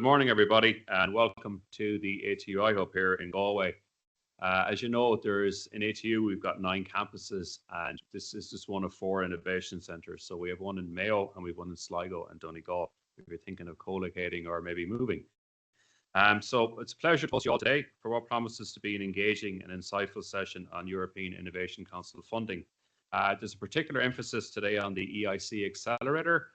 Good morning, everybody, and welcome to the ATU iHub here in Galway. As you know, there's in ATU, we've got 9 campuses, and this is just one of 4 innovation centres. So we have one in Mayo, and we've one in Sligo and Donegal, if you're thinking of co-locating or maybe moving. So it's a pleasure to host you all today for what promises to be an engaging and insightful session on European Innovation Council funding. There's a particular emphasis today on the EIC Accelerator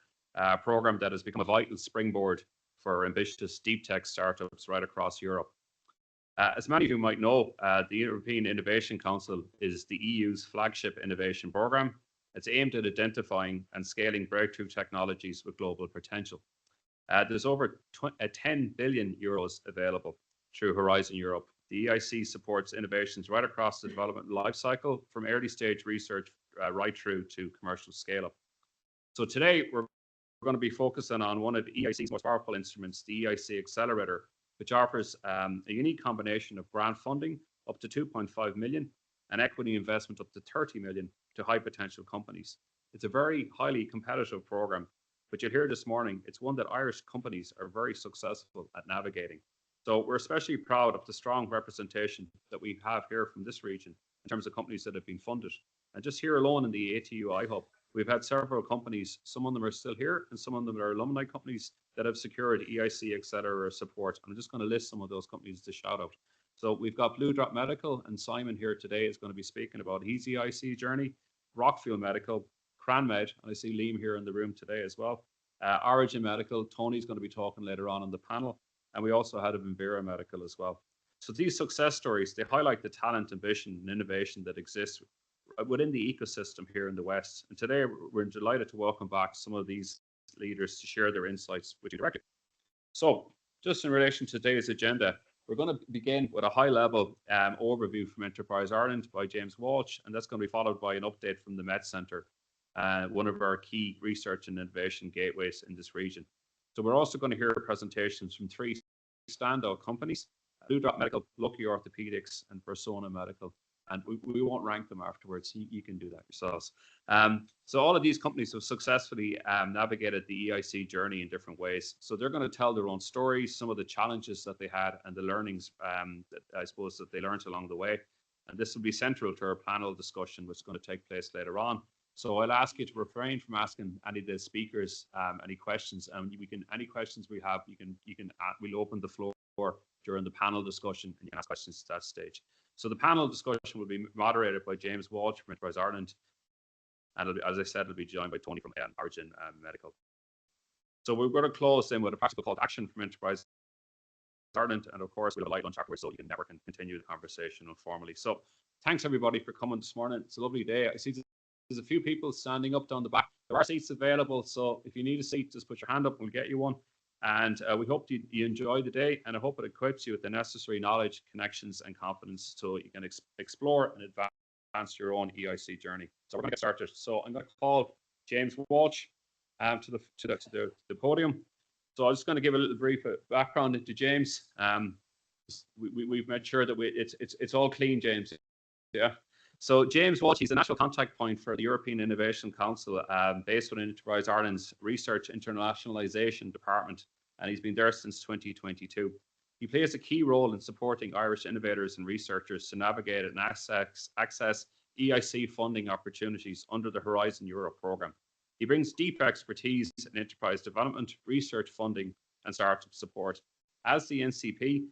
programme that has become a vital springboard for ambitious deep tech startups right across Europe. As many of you might know, the European Innovation Council is the EU's flagship innovation programme. It's aimed at identifying and scaling breakthrough technologies with global potential. There's over 10 billion euros available through Horizon Europe. The EIC supports innovations right across the development lifecycle, from early stage research right through to commercial scale up. So today we're going to be focusing on one of EIC's most powerful instruments, the EIC Accelerator, which offers a unique combination of grant funding up to 2.5 million and equity investment up to 30 million to high potential companies. It's a very highly competitive program, but you'll hear this morning, it's one that Irish companies are very successful at navigating. So we're especially proud of the strong representation that we have here from this region in terms of companies that have been funded. And just here alone in the ATU iHub, we've had several companies, some of them are still here, and some of them are alumni companies that have secured EIC Accelerator support. I'm just going to list some of those companies to shout out. So we've got Bluedrop Medical, and Simon here today is going to be speaking about his EIC journey. Rockfield Medical, Cranmed, and I see Liam here in the room today as well. AuriGen Medical, Tony's going to be talking later on the panel. And we also had Versono Medical as well. So these success stories, they highlight the talent, ambition, and innovation that exists within the ecosystem here in the West. And today we're delighted to welcome back some of these leaders to share their insights with you directly. So just in relation to today's agenda, we're going to begin with a high-level overview from Enterprise Ireland by James Walsh, and that's going to be followed by an update from the Med Centre, one of our key research and innovation gateways in this region. So we're also going to hear presentations from 3 standout companies, Bluedrop Medical, Loci Orthopaedics, and Versono Medical. And we won't rank them afterwards. You can do that yourselves. So all of these companies have successfully navigated the EIC journey in different ways. So they're going to tell their own stories, some of the challenges that they had and the learnings that I suppose that they learned along the way. And this will be central to our panel discussion, which is going to take place later on. So I'll ask you to refrain from asking any of the speakers any questions. And any questions we have, we'll open the floor during the panel discussion, and you can ask questions at that stage. So the panel discussion will be moderated by James Walsh from Enterprise Ireland, and as I said, it'll be joined by Tony from AuriGen Medical. So we're going to close in with a practical call to action from Enterprise Ireland, and of course we'll have a light lunch afterwards, so you can network and continue the conversation informally. So thanks everybody for coming this morning. It's a lovely day. I see there's a few people standing up down the back. There are seats available, so if you need a seat, just put your hand up and we'll get you one. And we hope you enjoy the day, and I hope it equips you with the necessary knowledge, connections, and confidence so you can explore and advance your own EIC journey. So we're going to get started. So I'm going to call James Walsh to the podium. So I'm just going to give a little brief background into James. We've made sure that it's all clean, James. Yeah. So James Walsh, he's a national contact point for the European Innovation Council, based within Enterprise Ireland's Research Internationalisation Department, and he's been there since 2022. He plays a key role in supporting Irish innovators and researchers to navigate and access EIC funding opportunities under the Horizon Europe programme. He brings deep expertise in enterprise development, research funding, and startup support. As the NCP,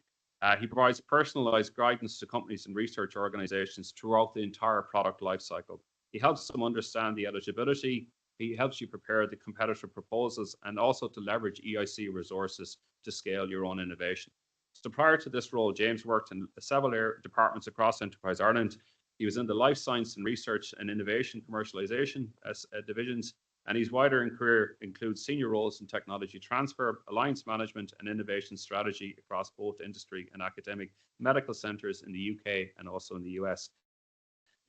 he provides personalized guidance to companies and research organizations throughout the entire product lifecycle. He helps them understand the eligibility. He helps you prepare the competitive proposals and also to leverage EIC resources to scale your own innovation. So prior to this role, James worked in several departments across Enterprise Ireland. He was in the life science and research and innovation commercialization divisions, and his wider career includes senior roles in technology transfer, alliance management, and innovation strategy across both industry and academic medical centres in the UK and also in the US.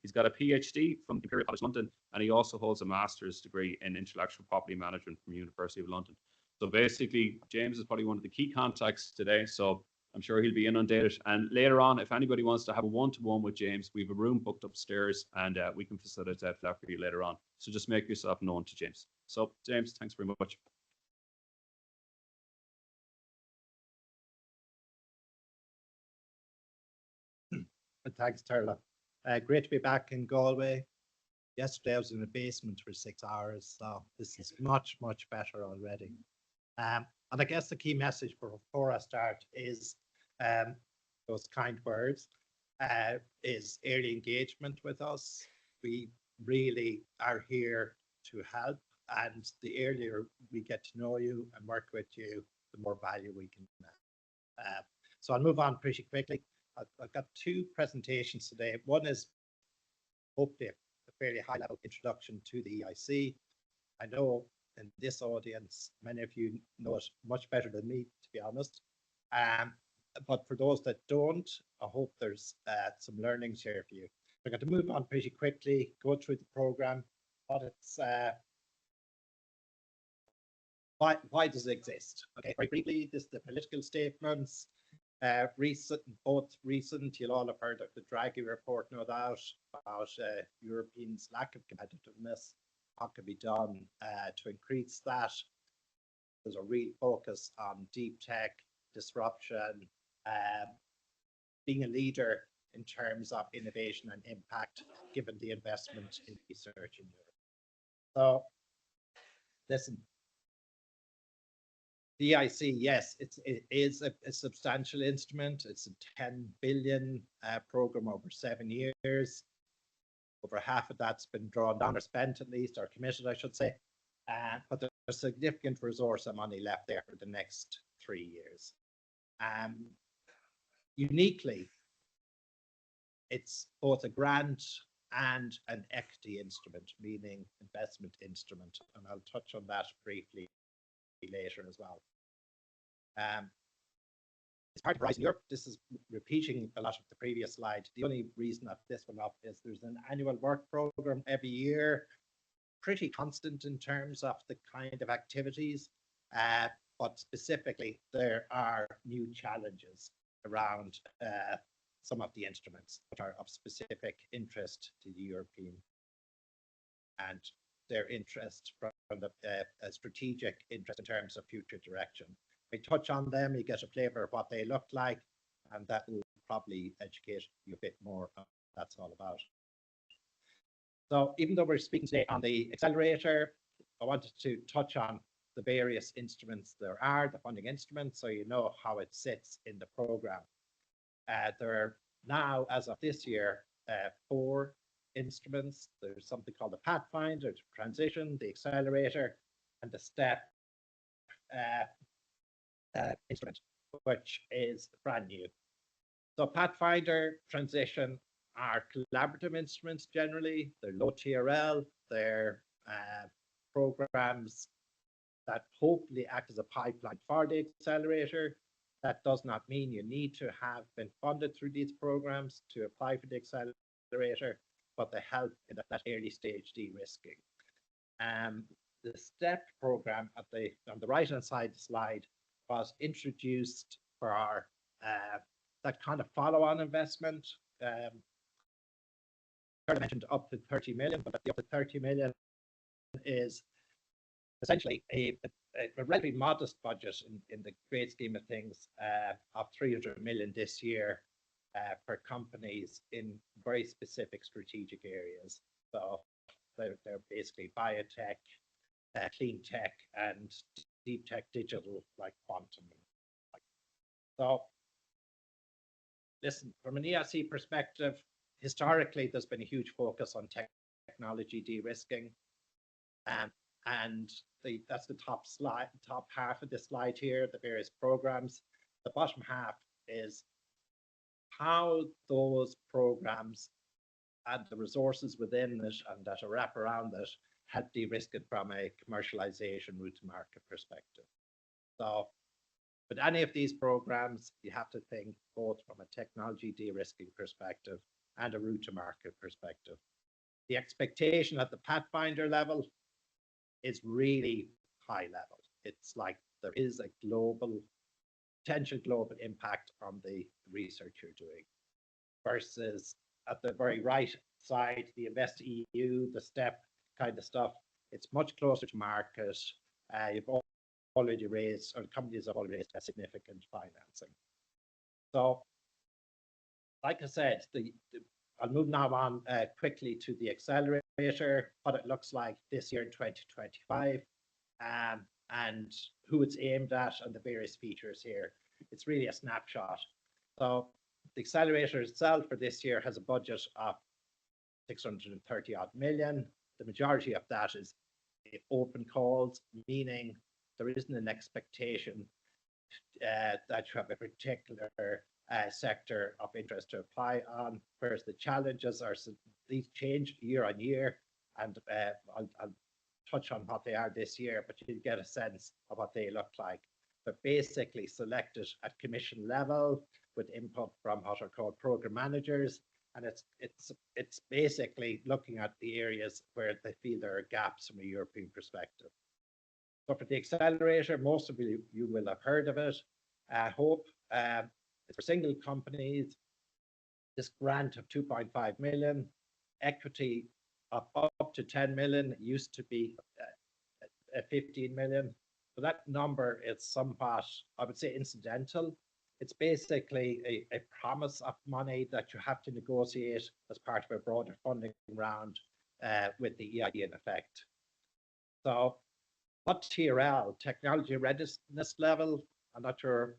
He's got a PhD from Imperial College London, and he also holds a master's degree in intellectual property management from the University of London. So basically, James is probably one of the key contacts today, so I'm sure he'll be inundated. And later on, if anybody wants to have a one-to-one with James, we have a room booked upstairs, and we can facilitate that for you later on. So just make yourself known to James. So James, thanks very much. Thanks, Turla. Great to be back in Galway. Yesterday I was in the basement for 6 hours, so this is much, much better already. And I guess the key message before I start is those kind words, is early engagement with us. We really are here to help, and the earlier we get to know you and work with you, the more value we can add. So I'll move on pretty quickly. I've got two presentations today. One is hopefully a fairly high level introduction to the EIC. I know in this audience, many of you know it much better than me, to be honest. But for those that don't, I hope there's some learnings here for you. We're going to move on pretty quickly, go through the program, what it's, why does it exist? Okay, very briefly, this is the political statements. Both recent, you'll all have heard of the Draghi report, no doubt, about Europeans' lack of competitiveness. What can be done to increase that? There's a real focus on deep tech, disruption, being a leader in terms of innovation and impact, given the investment in research in Europe. So, listen, the EIC, yes, it is a substantial instrument. It's a 10 billion program over 7 years. Over half of that's been drawn down or spent, at least, or committed, I should say. But there's a significant resource of money left there for the next 3 years. Uniquely, it's both a grant and an equity instrument, meaning investment instrument. And I'll touch on that briefly later as well. It's part of Horizon Europe. This is repeating a lot of the previous slide. The only reason that this one up is there's an annual work program every year, pretty constant in terms of the kind of activities, but specifically there are new challenges around some of the instruments which are of specific interest to the European and their interest from the strategic interest in terms of future direction. We touch on them, you get a flavor of what they look like, and that will probably educate you a bit more on what that's all about. So even though we're speaking today on the accelerator, I wanted to touch on the various instruments there are, the funding instruments, so you know how it sits in the program. There are now, as of this year, 4 instruments. There's something called the Pathfinder, the Transition, the Accelerator, and the STEP instrument, which is brand new. So Pathfinder, Transition are collaborative instruments generally. They're low TRL, they're programs that hopefully act as a pipeline for the accelerator. That does not mean you need to have been funded through these programs to apply for the accelerator, but they help in that early stage de-risking. The STEP program on the right hand side of the slide was introduced for our that kind of follow-on investment. I mentioned up to 30 million, but the up to 30 million is essentially a relatively modest budget in the great scheme of things, of 300 million this year for companies in very specific strategic areas. So they're basically biotech, clean tech, and deep tech digital, like quantum. So listen, from an EIC perspective, historically, there's been a huge focus on technology de-risking. And that's the top half of the slide here, the various programs. The bottom half is how those programs and the resources within it and that are wrap around it help de-risk it from a commercialization route to market perspective. So with any of these programs, you have to think both from a technology de-risking perspective and a route to market perspective. The expectation at the Pathfinder level is really high level. It's like there is a potential global impact on the research you're doing, versus at the very right side, the Invest EU, the STEP kind of stuff, it's much closer to market. You've already raised, or companies have already raised a significant financing. So like I said, I'll move now on quickly to the accelerator, what it looks like this year in 2025, and who it's aimed at and the various features here. It's really a snapshot. So the accelerator itself for this year has a budget of 630 odd million. The majority of that is open calls, meaning there isn't an expectation that you have a particular sector of interest to apply on, whereas the challenges are, these change year on year, and I'll touch on what they are this year, but you get a sense of what they look like. But basically selected at commission level with input from what are called program managers, and it's basically looking at the areas where they feel there are gaps from a European perspective. So for the accelerator, most of you will have heard of it. I hope it's for single companies. This grant of 2.5 million, equity of up to 10 million. It used to be 15 million. So that number is somewhat, I would say, incidental. It's basically a promise of money that you have to negotiate as part of a broader funding round with the EID in effect. So what TRL, technology readiness level, I'm not sure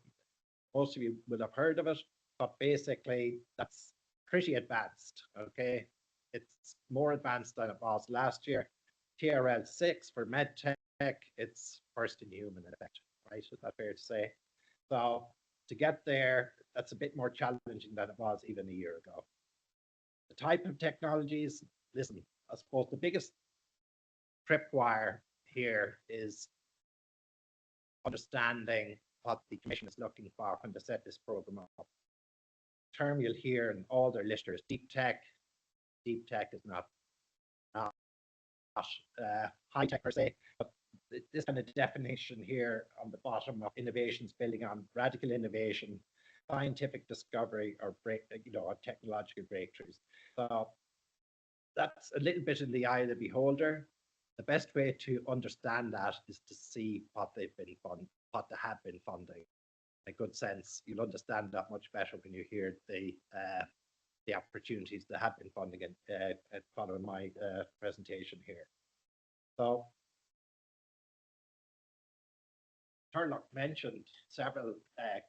most of you would have heard of it, but basically that's pretty advanced, okay? It's more advanced than it was last year. TRL 6 for medtech, it's first in human in effect, right? Is that fair to say? So to get there, that's a bit more challenging than it was even a year ago. The type of technologies, listen, I suppose the biggest tripwire here is understanding what the Commission is looking for when they set this program up. The term you'll hear in all their listers, deep tech. Deep tech is not high tech per se, but this kind of definition here on the bottom of innovations building on radical innovation, scientific discovery, or technological breakthroughs. So that's a little bit in the eye of the beholder. The best way to understand that is to see what they've been what they have been funding. In a good sense, you'll understand that much better when you hear the opportunities that have been funding following my presentation here. So Turlock mentioned several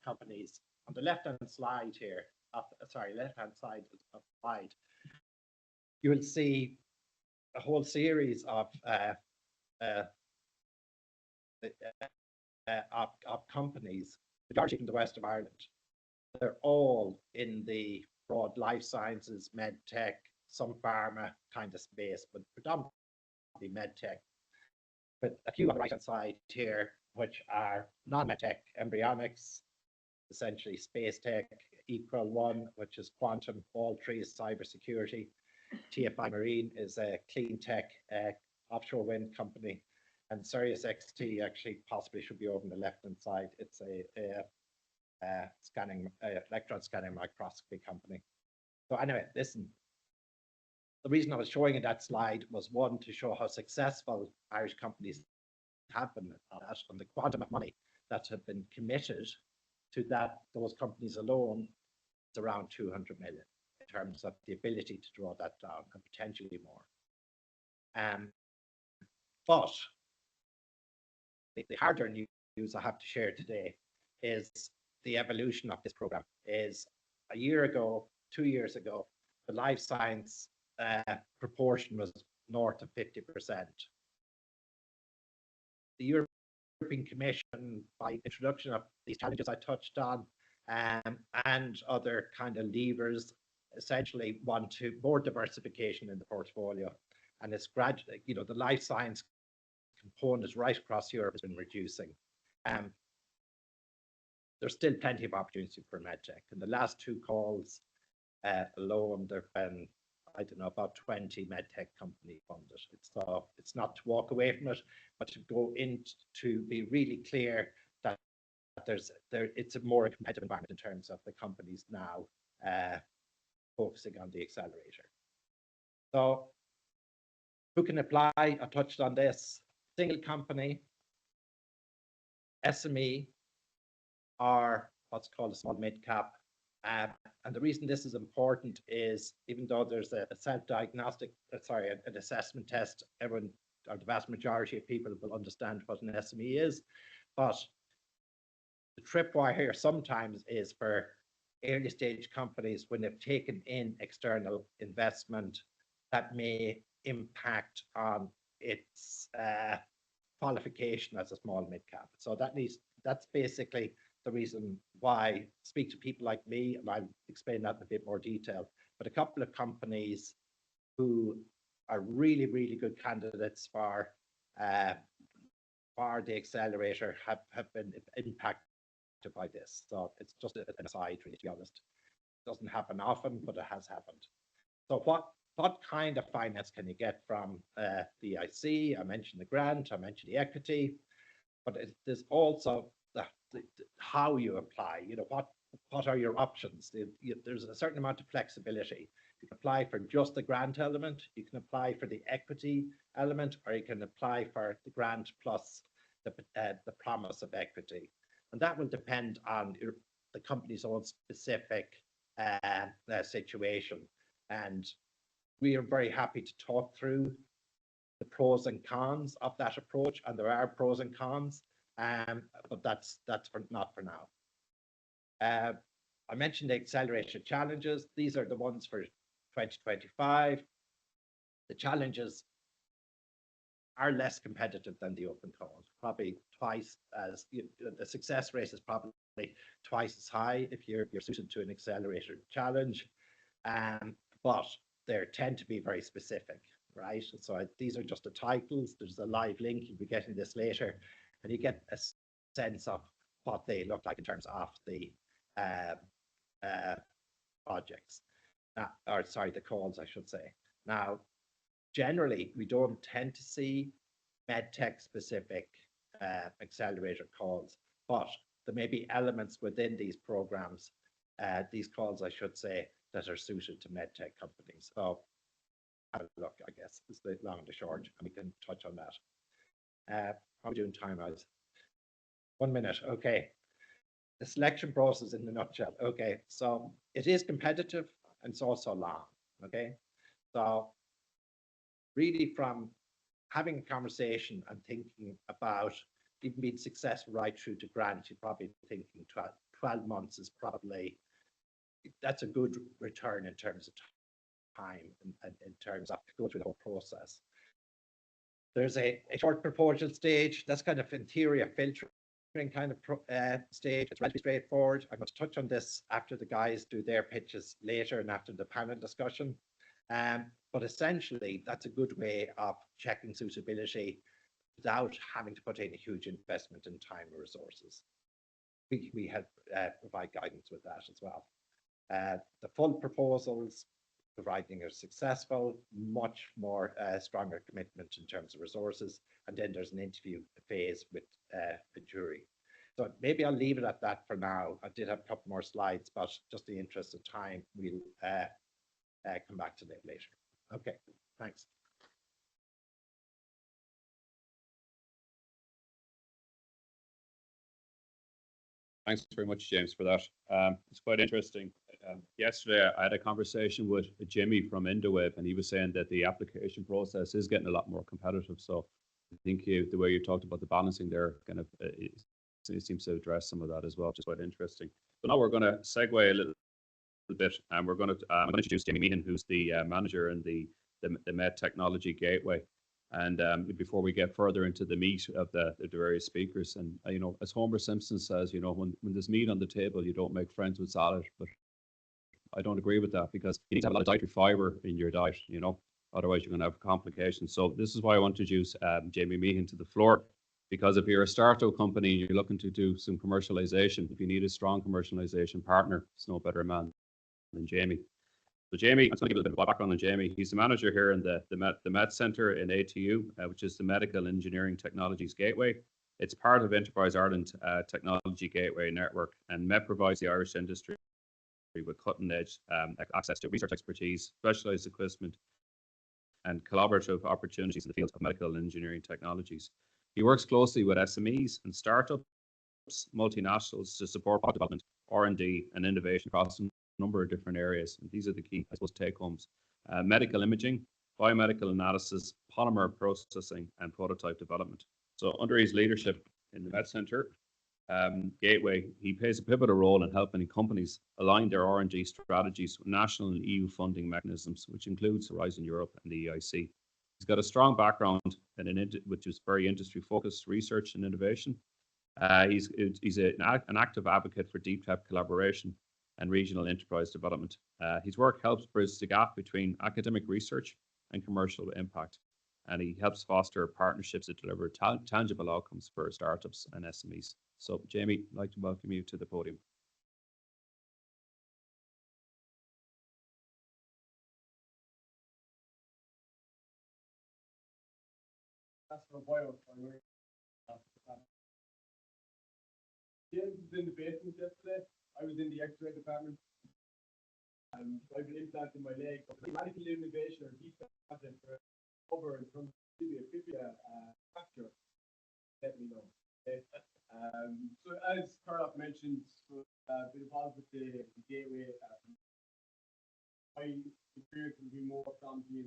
companies on the left-hand slide here. Left-hand side of the slide, you will see a whole series of companies, majority in the west of Ireland. They're all in the broad life sciences, med tech, some pharma kind of space, but predominantly med tech. But a few on the right hand side here, which are non-med tech, embryonics, essentially space tech, Equal One, which is quantum, all three is cybersecurity. TFI Marine is a clean tech offshore wind company, and Sirius XT actually possibly should be over on the left hand side. It's a electron scanning microscopy company. So anyway, listen, the reason I was showing you that slide was one, to show how successful Irish companies have been at that, and the quantum of money that have been committed to those companies alone is around 200 million in terms of the ability to draw that down, and potentially more. But the harder news I have to share today is the evolution of this program. Is a year ago, 2 years ago, the life science proportion was north of 50%. The European Commission, by introduction of these challenges I touched on, and other kind of levers, essentially want to more diversification in the portfolio. And it's gradually, the life science components right across Europe has been reducing. There's still plenty of opportunity for medtech. In the last two calls alone, there have been, I don't know, about 20 medtech company funded. It's not to walk away from it, but to go in to be really clear that it's a more competitive environment in terms of the companies now focusing on the accelerator. So who can apply? I touched on this. Single company, SME, or what's called a small mid-cap, And the reason this is important is even though there's a self-diagnostic, an assessment test, everyone, or the vast majority of people will understand what an SME is, but the tripwire here sometimes is for early stage companies when they've taken in external investment that may impact on its qualification as a small mid-cap. So that's basically the reason why speak to people like me, and I'll explain that in a bit more detail. But a couple of companies who are really, really good candidates for the accelerator have been impacted by this. So it's just an aside, really, to be honest. It doesn't happen often, but it has happened. So what kind of finance can you get from the EIC? I mentioned the grant, I mentioned the equity, but there's also how you apply. You know, what are your options? There's a certain amount of flexibility. You can apply for just the grant element, you can apply for the equity element, or you can apply for the grant plus the promise of equity. And that will depend on the company's own specific situation. And we are very happy to talk through the pros and cons of that approach, and there are pros and cons, but that's not for now. I mentioned the acceleration challenges. These are the ones for 2025. The challenges are less competitive than the open calls, probably twice as, the success rate is probably twice as high if you're suited to an accelerator challenge, but they tend to be very specific, right? So these are just the titles. There's a live link. You'll be getting this later, and you get a sense of what they look like in terms of the projects, or sorry, the calls, I should say. Now, generally, we don't tend to see medtech specific accelerator calls, but there may be elements within these programs, these calls, I should say, that are suited to medtech companies. So have a look, I guess, is the long and the short, and we can touch on that. How are we doing time-wise? 1 minute, okay. The selection process in a nutshell. Okay, so it is competitive and it's also long. Okay, so really from having a conversation and thinking about even being successful right through to grant, you're probably thinking 12 months is probably, that's a good return in terms of time and in terms of go through the whole process. There's a short proposal stage. That's kind of interior filtering kind of stage. It's relatively straightforward. I'm going to touch on this after the guys do their pitches later and after the panel discussion. But essentially, that's a good way of checking suitability without having to put in a huge investment in time or resources. We help provide guidance with that as well. The full proposals, providing are successful, much more stronger commitment in terms of resources, and then there's an interview phase with a jury. So maybe I'll leave it at that for now. I did have a couple more slides, but just in the interest of time, we'll come back to that later. Okay, thanks. Thanks very much, James, for that. It's quite interesting. Yesterday, I had a conversation with Jimmy from Indowave, and he was saying that the application process is getting a lot more competitive. So I think the way you talked about the balancing there kind of it seems to address some of that as well, which is quite interesting. So now we're going to segue a little bit, and we're going to I'm going to introduce Jamie Meehan, who's the manager in the Med Technology Gateway. And before we get further into the meat of the various speakers, and you know, as Homer Simpson says, you know, when there's meat on the table, you don't make friends with salad. But I don't agree with that, because you need to have a lot of dietary fiber in your diet, you know, otherwise you're going to have complications. So this is why I want to introduce Jamie Meehan to the floor, because if you're a startup company and you're looking to do some commercialization, if you need a strong commercialization partner, there's no better man than Jamie. So Jamie, I'm going to give a bit of background on Jamie. He's the manager here in the Med Centre in ATU, which is the Medical Engineering Technologies Gateway. It's part of Enterprise Ireland Technology Gateway Network, and Med provides the Irish industry with cutting-edge access to research expertise, specialised equipment, and collaborative opportunities in the field of medical engineering technologies. He works closely with SMEs and startups, multinationals, to support product development R&D and innovation across a number of different areas. And these are the key, I suppose, take-homes. Medical imaging, biomedical analysis, polymer processing, and prototype development. So under his leadership in the Med Centre, Gateway, he plays a pivotal role in helping companies align their R&D strategies with national and EU funding mechanisms, which includes AuriGen Europe and the EIC. He's got a strong background which is very industry-focused research and innovation. He's an active advocate for deep tech collaboration and regional enterprise development. His work helps bridge the gap between academic research and commercial impact, and he helps foster partnerships that deliver tangible outcomes for startups and SMEs. So, Jamie, I'd like to welcome you to the podium. James was in the basement yesterday. I was in the X-ray department. I've been implanting my leg. Medical innovation or deep project for cover in terms of a factor. Let me know. Okay. So as Carlock mentioned, been involved with the Gateway. My experience will be more from the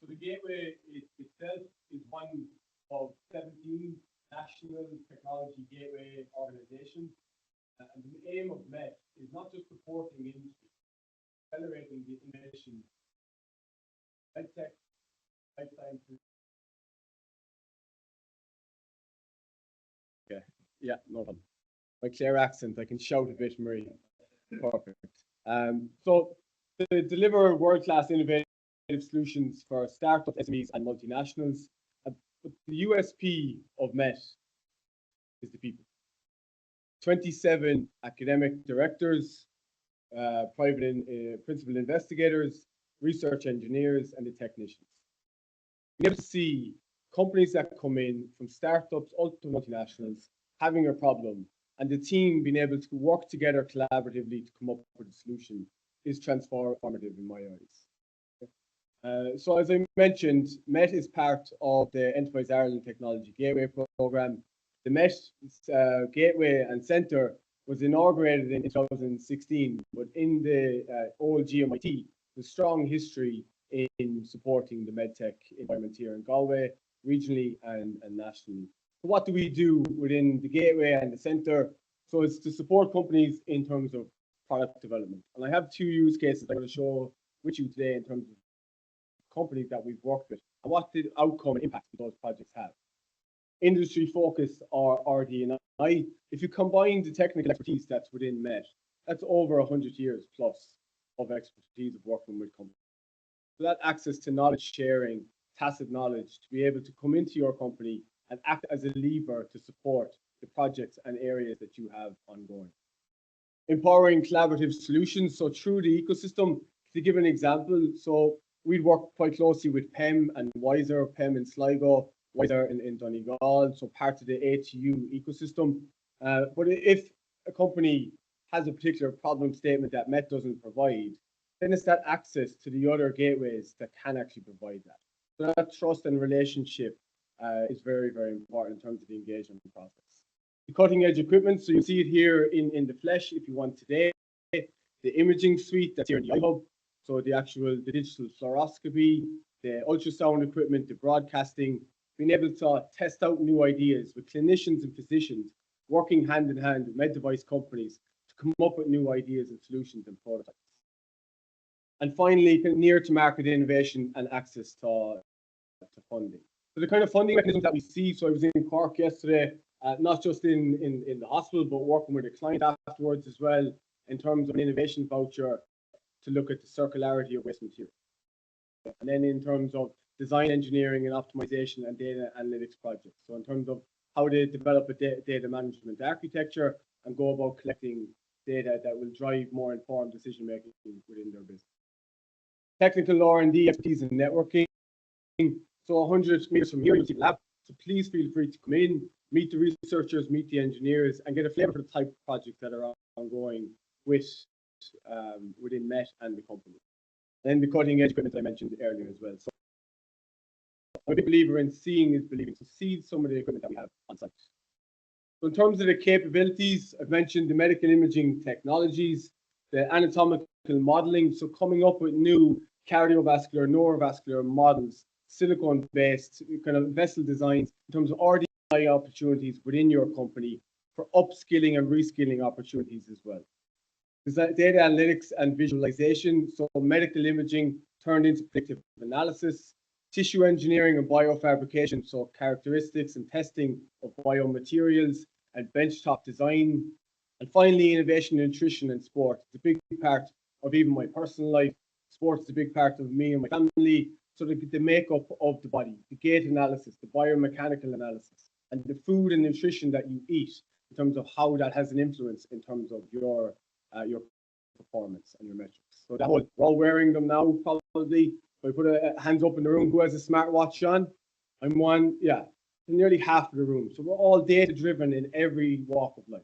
so the Gateway itself is one of 17 national technology gateway organizations. And the aim of MET is not just supporting industry, accelerating the innovation, medtech, life sciences. Okay, yeah, no problem. My clear accent, I can shout a bit, Marie. Perfect. So to deliver world-class innovative solutions for startups, SMEs, and multinationals, but the USP of MET is the people. 27 academic directors, principal investigators, research engineers, and the technicians. You get to see companies that come in from startups up to multinationals having a problem, and the team being able to work together collaboratively to come up with a solution is transformative in my eyes. So as I mentioned, MET is part of the Enterprise Ireland Technology Gateway Programme. The MET Gateway and Centre was inaugurated in 2016, but in the old GMIT, there's strong history in supporting the medtech environment here in Galway, regionally and nationally. So what do we do within the Gateway and the Centre? So it's to support companies in terms of product development. And I have two use cases I'm going to show with you today in terms of companies that we've worked with and what the outcome and impact those projects have. Industry focus or RD&I, if you combine the technical expertise that's within MET, that's over 100 years plus of expertise of working with companies. So that access to knowledge sharing, tacit knowledge, to be able to come into your company and act as a lever to support the projects and areas that you have ongoing. Empowering collaborative solutions, so through the ecosystem, to give an example, so we'd work quite closely with PEM and Wiser, PEM in Sligo, Wiser in Donegal, so part of the ATU ecosystem. But if a company has a particular problem statement that MET doesn't provide, then it's that access to the other gateways that can actually provide that. So that trust and relationship is very, very important in terms of the engagement process. The cutting edge equipment, so you see it here in the flesh if you want today. The imaging suite that's here in the iHub, so the digital fluoroscopy, the ultrasound equipment, the broadcasting, being able to test out new ideas with clinicians and physicians working hand in hand with med device companies to come up with new ideas and solutions and prototypes. And finally, near to market innovation and access to funding. So the kind of funding mechanisms that we see, so I was in Cork yesterday, not just in the hospital, but working with a client afterwards as well, in terms of an innovation voucher to look at the circularity of waste material. And then in terms of design engineering and optimization and data analytics projects. So in terms of how they develop a data management architecture and go about collecting data that will drive more informed decision making within their business. Technical R&D expertise and networking. So 100 meters from here, you'll see the lab. So please feel free to come in, meet the researchers, meet the engineers, and get a flavor for the type of projects that are ongoing with within Met and the company. And then the cutting edge equipment I mentioned earlier as well. So I'm a big believer in seeing is believing. So see some of the equipment that we have on site. So in terms of the capabilities, I've mentioned the medical imaging technologies, the anatomical modeling. So coming up with new cardiovascular, neurovascular models, silicone-based kind of vessel designs in terms of RDI opportunities within your company for upskilling and reskilling opportunities as well. There's data analytics and visualization, so medical imaging turned into predictive analysis, tissue engineering and biofabrication, so characteristics and testing of biomaterials and benchtop design. And finally, innovation in nutrition and sport. It's a big part of even my personal life. Sports is a big part of me and my family. So the makeup of the body, the gait analysis, the biomechanical analysis, and the food and nutrition that you eat in terms of how that has an influence in terms of your performance and your metrics. So that whole, we're all wearing them now probably. If I put a hands up in the room, who has a smartwatch on? I'm one, yeah, nearly half of the room. So we're all data driven in every walk of life.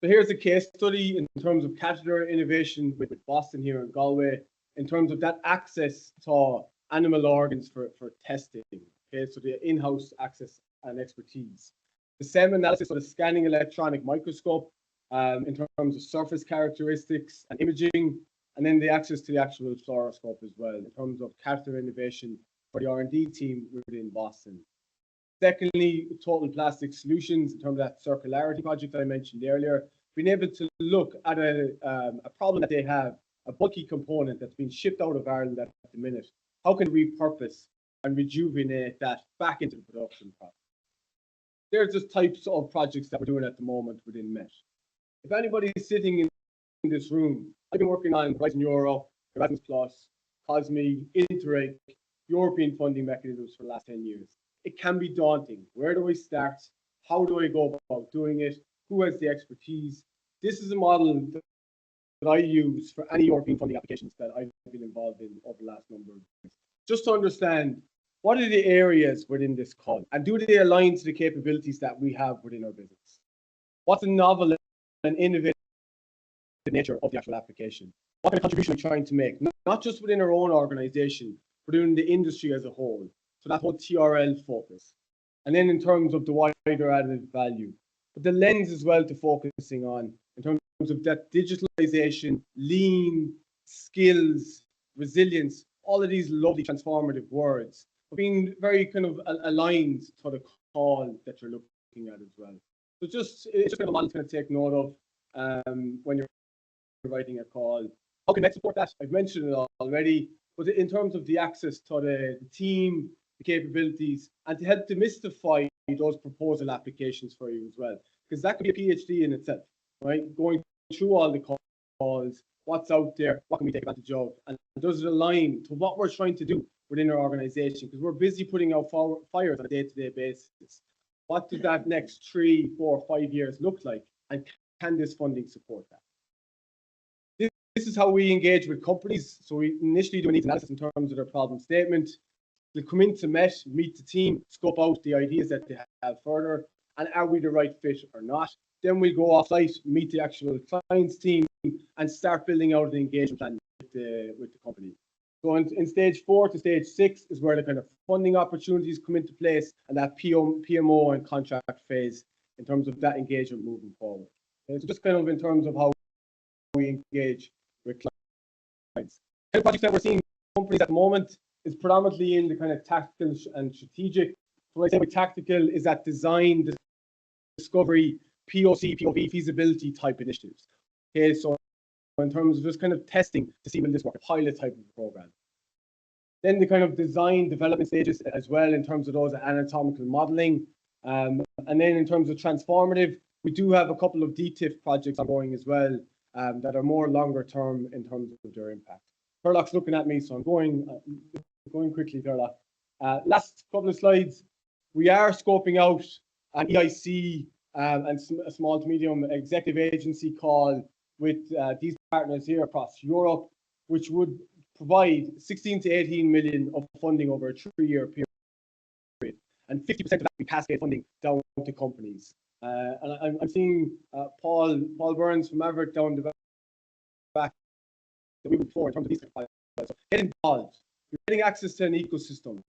So here's a case study in terms of catheter innovation with Boston here in Galway, in terms of that access to animal organs for testing. Okay, so the in-house access and expertise. The SEM analysis of the scanning electronic microscope in terms of surface characteristics and imaging, and then the access to the actual fluoroscope as well in terms of catheter innovation for the R&D team within Boston. Secondly, total plastic solutions in terms of that circularity project I mentioned earlier, being able to look at a problem that they have, a bulky component that's been shipped out of Ireland at the minute. How can we repurpose and rejuvenate that back into the production process? There's just types of projects that we're doing at the moment within Met. If anybody is sitting in this room, I've been working on Horizon Europe, Erasmus Plus, COSME, Interreg, European funding mechanisms for the last 10 years. It can be daunting. Where do I start? How do I go about doing it? Who has the expertise? This is a model that I use for any European funding applications that I've been involved in over the last number of years. Just to understand, what are the areas within this call? And do they align to the capabilities that we have within our business? What's the novel and innovative nature of the actual application? What kind of contribution are we trying to make? Not just within our own organization, but in the industry as a whole. So that whole TRL focus. And then in terms of the wider added value. But the lens as well to focusing on in terms of that digitalization, lean, skills, resilience, all of these lovely transformative words, but being very kind of aligned to the call that you're looking at as well. So it's just kind of a model to take note of when you're writing a call. How can Met support that? I've mentioned it already, but in terms of the access to the team, the capabilities, and to help demystify those proposal applications for you as well, because that could be a PhD in itself, right? Going through all the calls, what's out there, what can we take advantage of, and does it align to what we're trying to do within our organization? Because we're busy putting out fires on a day-to-day basis. What does that next 3, 4, 5 years look like, and can this funding support that? This is how we engage with companies. So we initially do a needs analysis in terms of their problem statement. We'll come into Met, meet the team, scope out the ideas that they have further, and are we the right fit or not? Then we'll go off-site, meet the actual client's team, and start building out an engagement plan with the company. So in stage 4 to stage 6 is where the kind of funding opportunities come into place, and that PMO and contract phase in terms of that engagement moving forward. And so just kind of in terms of how we engage with clients. The projects that we're seeing companies at the moment is predominantly in the kind of tactical and strategic. So what I say with tactical is that design, discovery, POC, POV, feasibility type initiatives. Okay, so in terms of just kind of testing to see will this work, a pilot type of program. Then the kind of design development stages as well in terms of those anatomical modeling. And then in terms of transformative, we do have a couple of DTIF projects ongoing as well that are more longer term in terms of their impact. Turlock's looking at me, so I'm going quickly, Turlock. Last couple of slides, we are scoping out an EIC and a small to medium executive agency call with these partners here across Europe, which would provide 16 to 18 million of funding over a 3-year period, and 50% of that will be cascade funding down to companies. And I'm seeing Paul Burns from Maverick down the that we look for in terms of these pilots. So get involved. You're getting access to an ecosystem.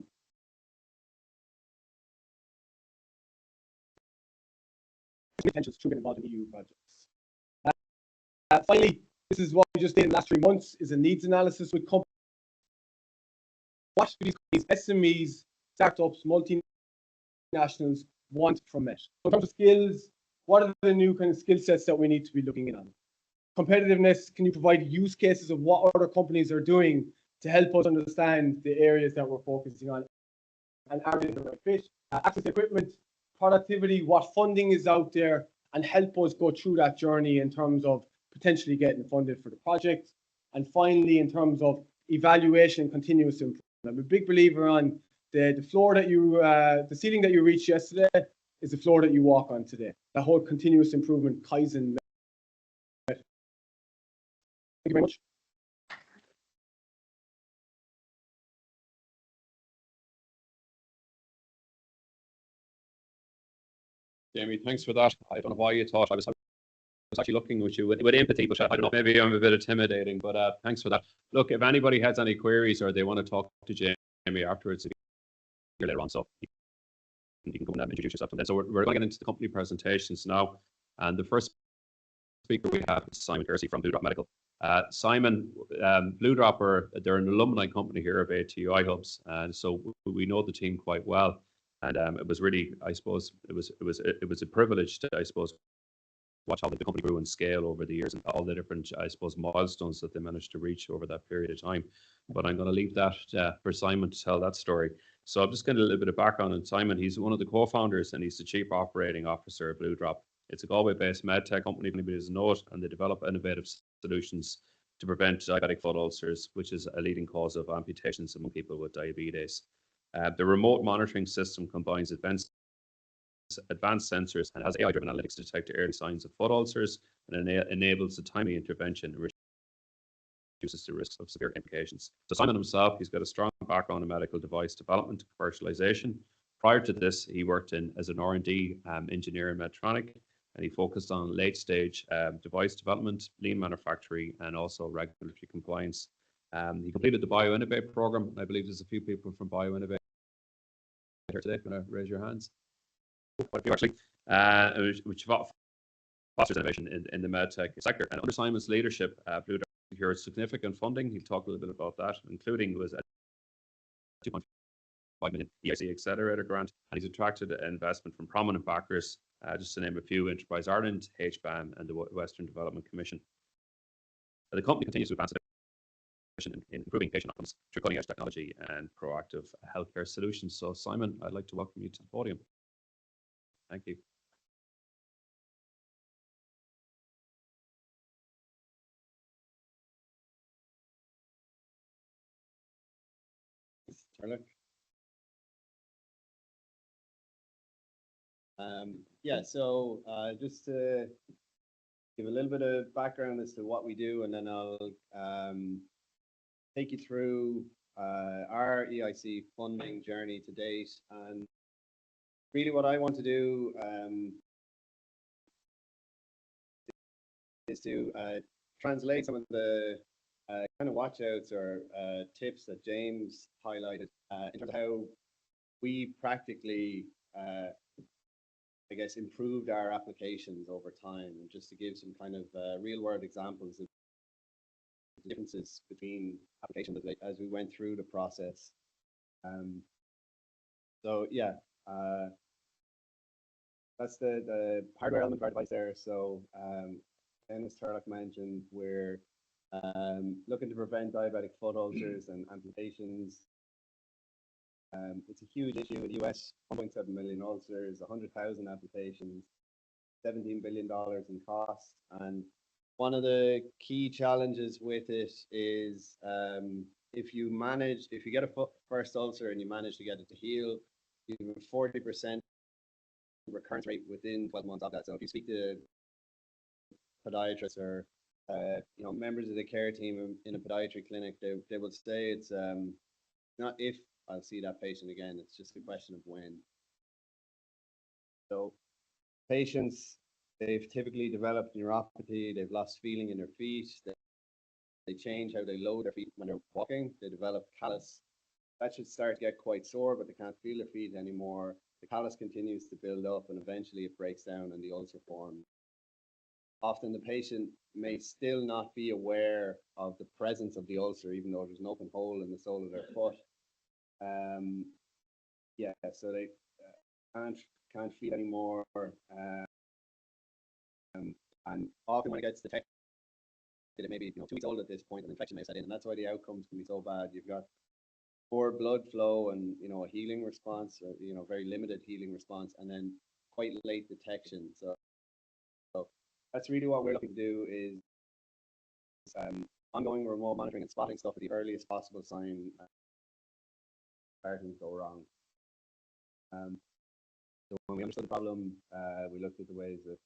Potentials to get involved in EU projects. Finally, this is what we just did in the last 3 months, is a needs analysis with companies. What do these companies, SMEs, startups, multinationals want from it? So in terms of skills, what are the new kind of skill sets that we need to be looking in on? Competitiveness, can you provide use cases of what other companies are doing to help us understand the areas that we're focusing on? And are they the right fit? Access to equipment, productivity, what funding is out there, and help us go through that journey in terms of potentially getting funded for the project. And finally, in terms of evaluation and continuous improvement. I'm a big believer on the floor that you, the ceiling that you reached yesterday is the floor that you walk on today. That whole continuous improvement, Kaizen. Thank you very much. Jamie, thanks for that. I don't know why you thought I was actually looking with you with empathy, but I don't know, maybe I'm a bit intimidating, but thanks for that. Look, if anybody has any queries or they want to talk to Jamie afterwards, you're later on, so you can come and introduce yourself to them. So we're going to get into the company presentations now, and the first speaker we have is Simon Kiersey from Bluedrop Medical. Simon, Bluedrop, they're an alumni company here of ATUI Hubs, and so we know the team quite well. And it was really, I suppose, it was a privilege to, I suppose, watch how the company grew in scale over the years and all the different, I suppose, milestones that they managed to reach over that period of time. But I'm going to leave that for Simon to tell that story. So I'm just getting a little bit of background on Simon. He's one of the co-founders and he's the chief operating officer of Bluedrop. It's a Galway-based medtech company, if anybody doesn't know it, and they develop innovative solutions to prevent diabetic foot ulcers, which is a leading cause of amputations among people with diabetes. The remote monitoring system combines advanced sensors and has AI-driven analytics to detect early signs of foot ulcers and enables a timely intervention and reduces the risk of severe complications. So Simon himself, he's got a strong background in medical device development and commercialization. Prior to this, he worked as an R&D engineer in Medtronic, and he focused on late-stage device development, lean manufacturing, and also regulatory compliance. He completed the BioInnovate program. I believe there's a few people from BioInnovate here today. Can I raise your hands? Quite a few actually, which fosters innovation in the medtech sector. And under Simon's leadership, Bluedrop secured significant funding. He'll talk a little bit about that, including was a 2.5 million EIC Accelerator grant, and he's attracted investment from prominent backers, just to name a few: Enterprise Ireland, HBAM, and the Western Development Commission. The company continues to advance in improving patient outcomes through cutting-edge technology and proactive healthcare solutions. So, Simon, I'd like to welcome you to the podium. Thank you. Yeah, so just to give a little bit of background as to what we do, and then I'll take you through our EIC funding journey to date. And really what I want to do is to translate some of the kind of watch-outs or tips that James highlighted in terms of how we practically I guess, improved our applications over time, and just to give some kind of real-world examples of the differences between applications as we went through the process. So yeah, that's the hardware element of our device there. So as Turlock mentioned, we're looking to prevent diabetic foot ulcers and amputations. It's a huge issue in the US, 1.7 million ulcers, 100,000 amputations, $17 billion in cost. And one of the key challenges with it is if you get a first ulcer and you manage to get it to heal, you have a 40% recurrence rate within 12 months of that. So if you speak to podiatrists or members of the care team in a podiatry clinic, they will say it's not if I'll see that patient again, it's just a question of when. So patients, they've typically developed neuropathy, they've lost feeling in their feet, they change how they load their feet when they're walking. They develop callus. That should start to get quite sore, but they can't feel their feet anymore. The callus continues to build up, and eventually it breaks down and the ulcer forms. Often the patient may still not be aware of the presence of the ulcer, even though there's an open hole in the sole of their foot. Yeah, so they can't feel anymore. And often when it gets detected, it may be 2 weeks old at this point, an infection may set in, and that's why the outcomes can be so bad. You've got poor blood flow and a healing response, or very limited healing response, and then quite late detection. So that's really what we're looking to do is ongoing remote monitoring and spotting stuff at the earliest possible sign starting to go wrong. So when we understood the problem, we looked at the ways of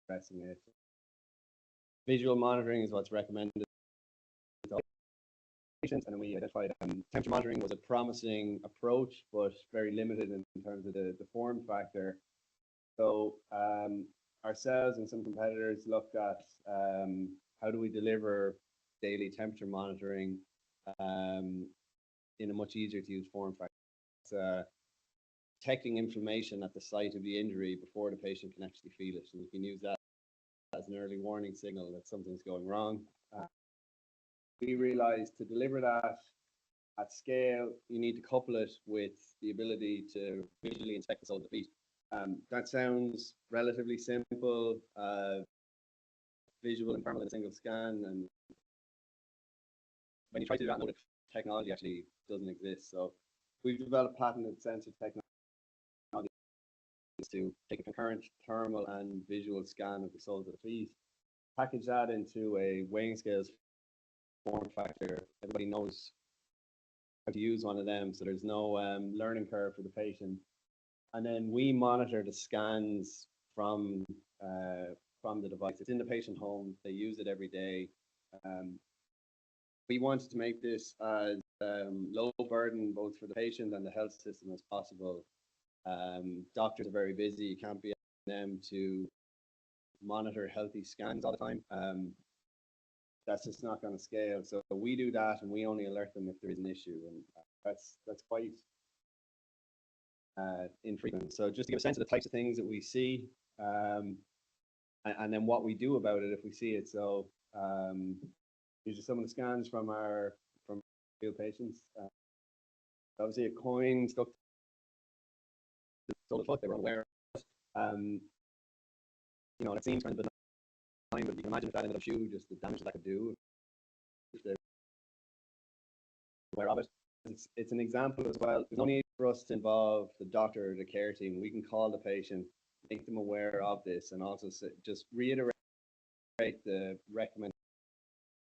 addressing it. Visual monitoring is what's recommended to patients, and then we identified temperature monitoring was a promising approach, but very limited in terms of the form factor. So ourselves and some competitors looked at how do we deliver daily temperature monitoring in a much easier to use form factor. It's, detecting inflammation at the site of the injury before the patient can actually feel it, and you can use that as an early warning signal that something's going wrong. We realized to deliver that at scale, you need to couple it with the ability to visually inspect the sole of the feet. That sounds relatively simple, visual and thermal in a single scan, and when you try to do that, the technology actually doesn't exist. So we've developed patented sensor technology to take a concurrent thermal and visual scan of the soles of the feet, package that into a weighing scales form factor. Everybody knows how to use one of them, so there's no learning curve for the patient. And then we monitor the scans from the device. It's in the patient home. They use it every day. We wanted to make this as low burden both for the patient and the health system as possible. Doctors are very busy. You can't be asking them to monitor healthy scans all the time. That's just not going to scale. So we do that, and we only alert them if there is an issue, and that's quite infrequent. So just to give a sense of the types of things that we see, and then what we do about it if we see it. So these are some of the scans from field patients. Obviously, a coin stuck to the sole of the foot. They were unaware. It seems kind of benign, but you can imagine if that ended up shoe, just the damage that could do if they're aware of it. It's an example as well. There's no need for us to involve the doctor or the care team. We can call the patient, make them aware of this, and also just reiterate the recommendation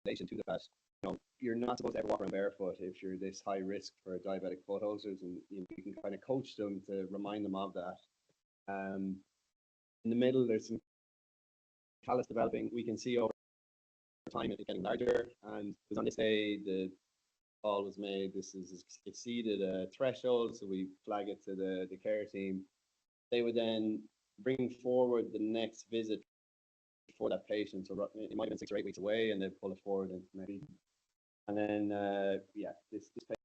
to the patient. You're not supposed to ever walk around barefoot if you're this high risk for diabetic foot ulcers, and you can kind of coach them to remind them of that. In the middle, there's some callus developing. We can see over time it getting larger, and because on this day the call was made, this is exceeded a threshold, so we flag it to the care team. They would then bring forward the next visit for that patient. So it might have been 6 or 8 weeks away, and they pull it forward into maybe. And then this patient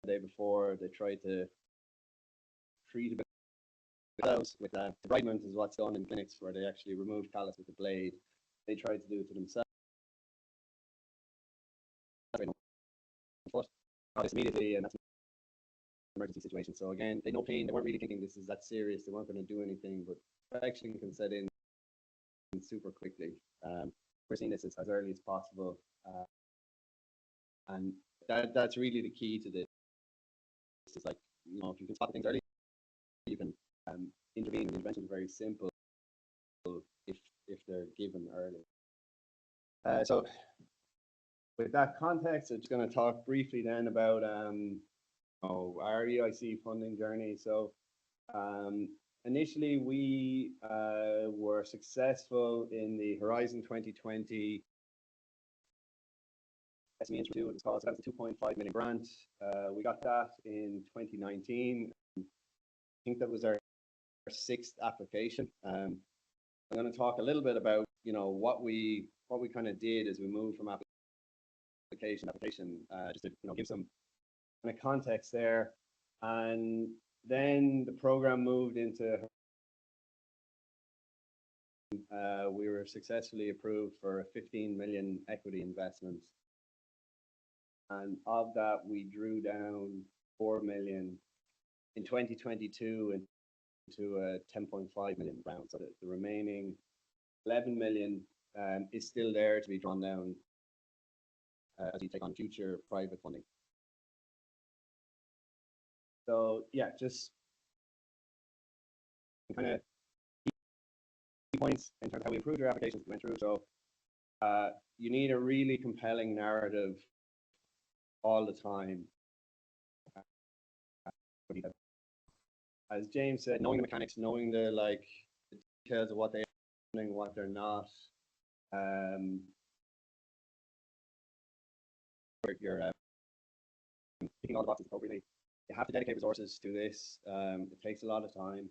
the day before, they tried to treat a bit with debridement is what's done in clinics where they actually remove callus with the blade. They tried to do it to themselves. Immediately, and that's an emergency situation. So again, they no pain. They weren't really thinking this is that serious. They weren't going to do anything, but infection can set in super quickly. We're seeing this as early as possible, and that's really the key to this. It's like if you can spot things early, you can intervene. The intervention is very simple if they're given early. So with that context, I'm just going to talk briefly then about our EIC funding journey. So initially we were successful in the Horizon 2020 SME Institute. It was called, so that was a 2.5 million grant. We got that in 2019. I think that was our 6th application. I'm going to talk a little bit about what we kind of did as we moved from application application, just to give some kind of context there. And then the program moved into, we were successfully approved for a 15 million equity investment. And of that, we drew down 4 million in 2022 into a 10.5 million round. So the remaining 11 million is still there to be drawn down as we take on future private funding. So yeah, just kind of key points in terms of how we improved your applications we went through. So you need a really compelling narrative all the time. As James said, knowing the mechanics, knowing the details of what they're doing, what they're not. You're picking all the boxes appropriately. You have to dedicate resources to this. It takes a lot of time.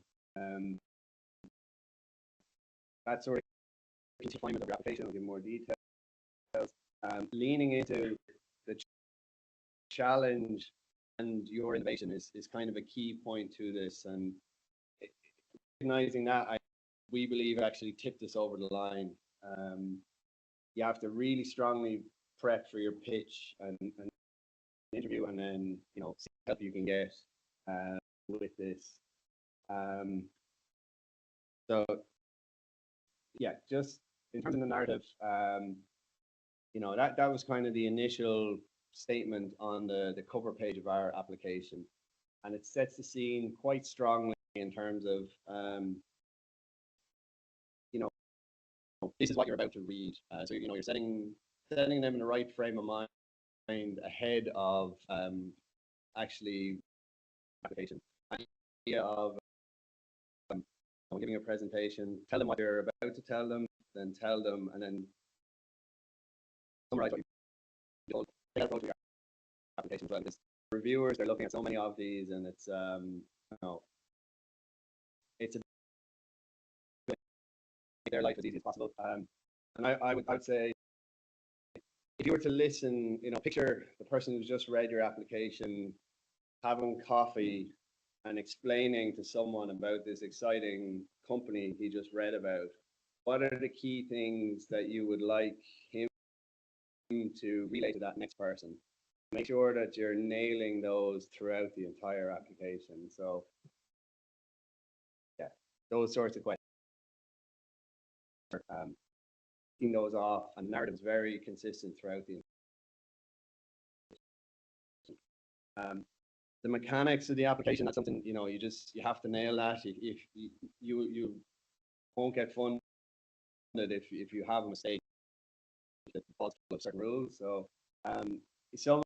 That sort of refinement of your application will give more details. Leaning into the challenge and your innovation is kind of a key point to this, and recognizing that, we believe actually tipped us over the line. You have to really strongly prep for your pitch and interview, and then see help you can get with this. So yeah, just in terms of the narrative, that was kind of the initial statement on the cover page of our application, and it sets the scene quite strongly in terms of this is what you're about to read. So you're setting them in the right frame of mind ahead of actually application. Idea of giving a presentation, tell them what you're about to tell them, then tell them, and then summarize what you told. Take that to your application as well, because reviewers, they're looking at so many of these, and it's it's a make their life as easy as possible. And I would say, if you were to listen, picture the person who's just read your application having coffee and explaining to someone about this exciting company he just read about. What are the key things that you would like him to relay to that next person? Make sure that you're nailing those throughout the entire application. So yeah, those sorts of questions. Keeping those off, and narrative is very consistent throughout the mechanics of the application. That's something you have to nail that. If you won't get funded if you have a mistake that falls of certain rules. So so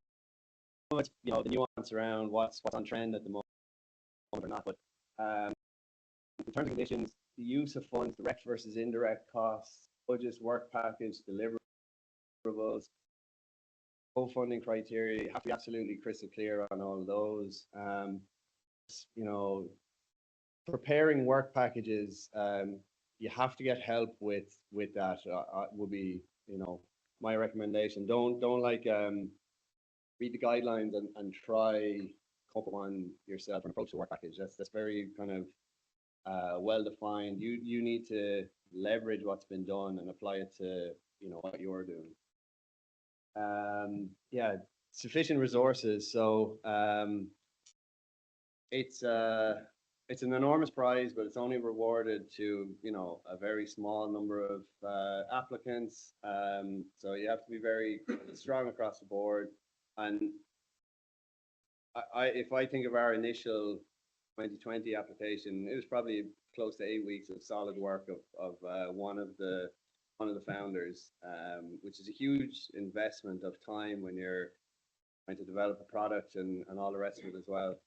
much the nuance around what's on trend at the moment or not. But in terms of conditions, the use of funds, direct versus indirect costs, budgets, work package, deliverables, co-funding criteria, you have to be absolutely crystal clear on all of those. Preparing work packages, you have to get help with that. Would be my recommendation. Don't read the guidelines and try come up one yourself and approach the work package. That's very kind of well defined. You need to leverage what's been done and apply it to what you're doing. Yeah, sufficient resources. So it's an enormous prize, but it's only rewarded to a very small number of applicants. So you have to be very strong across the board. And if I think of our initial 2020 application, it was probably close to 8 weeks of solid work of one of the founders, which is a huge investment of time when you're trying to develop a product and all the rest of it as well.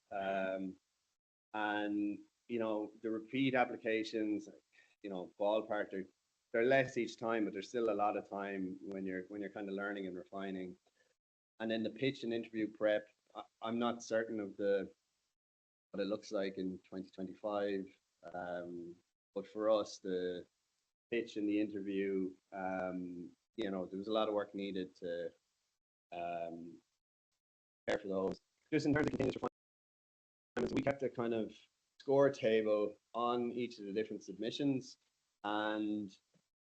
And the repeat applications, ballpark, they're less each time, but there's still a lot of time when you're kind of learning and refining. And then the pitch and interview prep, I'm not certain of what it looks like in 2025. But for us, the pitch and the interview, there was a lot of work needed to prepare for those. Just in terms of continuous refinement, we kept a kind of score table on each of the different submissions, and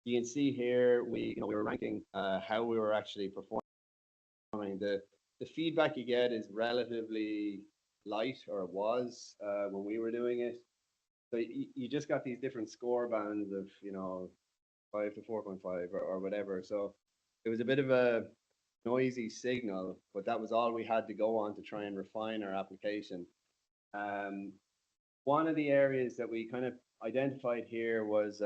you can see here we were ranking how we were actually performing. The feedback you get is relatively light, or it was when we were doing it. So you just got these different score bands of 5 to 4.5 or whatever. So it was a bit of a noisy signal, but that was all we had to go on to try and refine our application. One of the areas that we kind of identified here was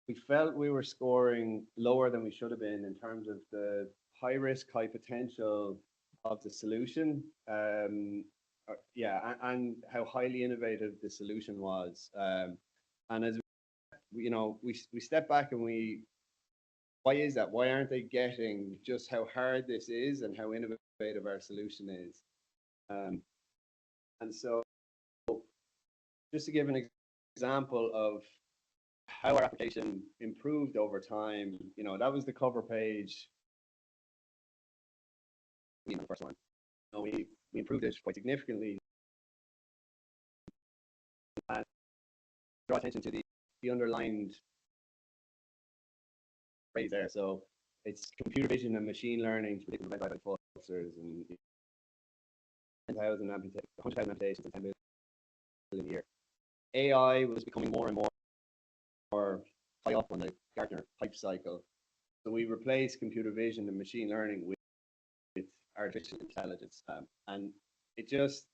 we felt we were scoring lower than we should have been in terms of the high risk, high potential of the solution. And how highly innovative the solution was. And as we step back and why is that? Why aren't they getting just how hard this is and how innovative our solution is? And so, just to give an example of how our application improved over time, that was the cover page. The first one. We improved it quite significantly. And draw attention to the underlined phrase there. So it's computer vision and machine learning to predict prevent ulcers and 100,000 amputations and 10 million a year. AI was becoming more and more high up on the Gartner hype cycle. So we replaced computer vision and machine learning with artificial intelligence. And it just,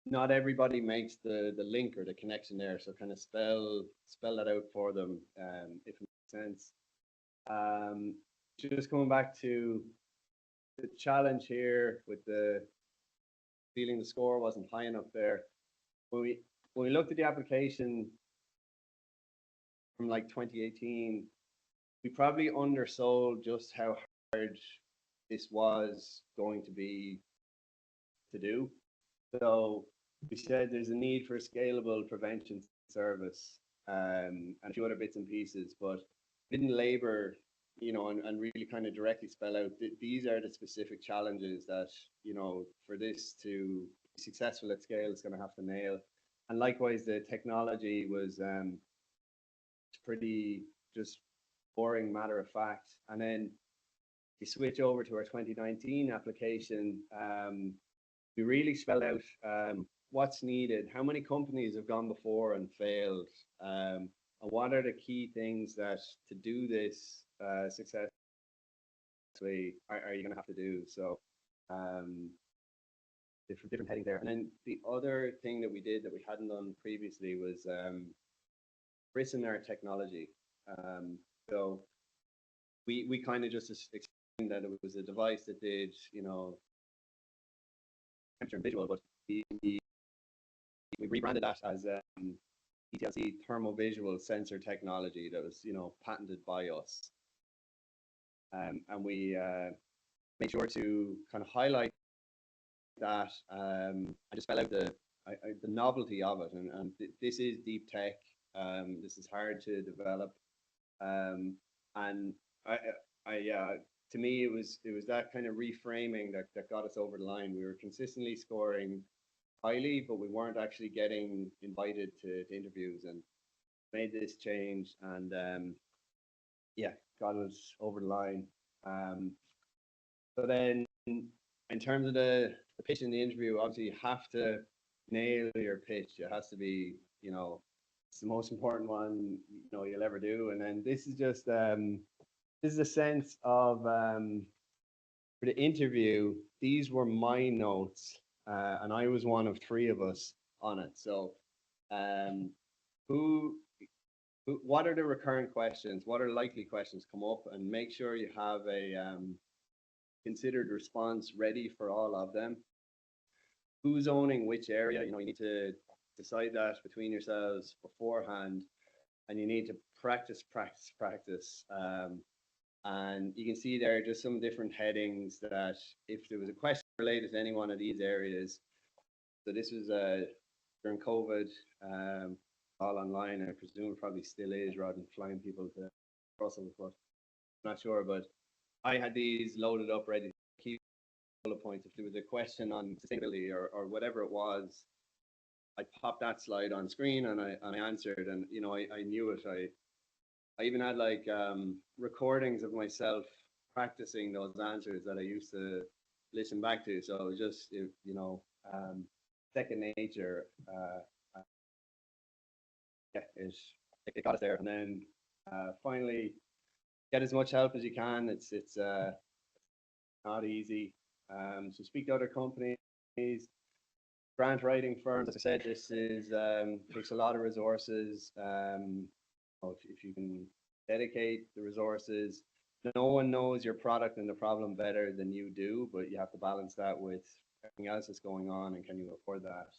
not everybody makes the link or the connection there. So kind of spell that out for them, if it makes sense. Just coming back to the challenge here with the feeling the score wasn't high enough there. When we looked at the application from like 2018, we probably undersold just how hard this was going to be to do. So we said there's a need for a scalable prevention service and a few other bits and pieces, but didn't labor, and really kind of directly spell out these are the specific challenges that, for this to be successful at scale, it's going to have to nail. And likewise, the technology was pretty just boring, matter of fact. And then we switch over to our 2019 application. We really spelled out what's needed, how many companies have gone before and failed, and what are the key things that to do this successfully are you going to have to do. So different heading there. And then the other thing that we did that we hadn't done previously was prison our technology. So we kind of just explained that it was a device that did, temperature and visual, but we rebranded that as ETLC thermovisual sensor technology that was, patented by us. And we made sure to kind of highlight that and just spell out the novelty of it. And this is deep tech. This is hard to develop. And to me, it was that kind of reframing that got us over the line. We were consistently scoring highly, but we weren't actually getting invited to interviews, and made this change and got us over the line. So then in terms of the pitch in the interview, obviously you have to nail your pitch. It has to be, it's the most important one you'll ever do. And then this is just this is a sense of for the interview, these were my notes, and I was one of 3 of us on it. So what are the recurrent questions? What are likely questions come up? And make sure you have a considered response ready for all of them. Who's owning which area? You need to decide that between yourselves beforehand, and you need to practice. And you can see there just some different headings that if there was a question related to any one of these areas. So this was during COVID, all online. I presume it probably still is, rather than flying people to Brussels, but I'm not sure. But I had these loaded up, ready to keep bullet points. If there was a question on sustainability or whatever it was, I popped that slide on screen and I answered, and you know, I knew it. I even had like recordings of myself practicing those answers that I used to listen back to. So it was just, you know, second nature. Yeah, it got us there, and then finally get as much help as you can. It's not easy. So speak to other companies, grant writing firms. As I said, this is takes a lot of resources. If you can dedicate the resources, no one knows your product and the problem better than you do, but you have to balance that with everything else that's going on, and can you afford that?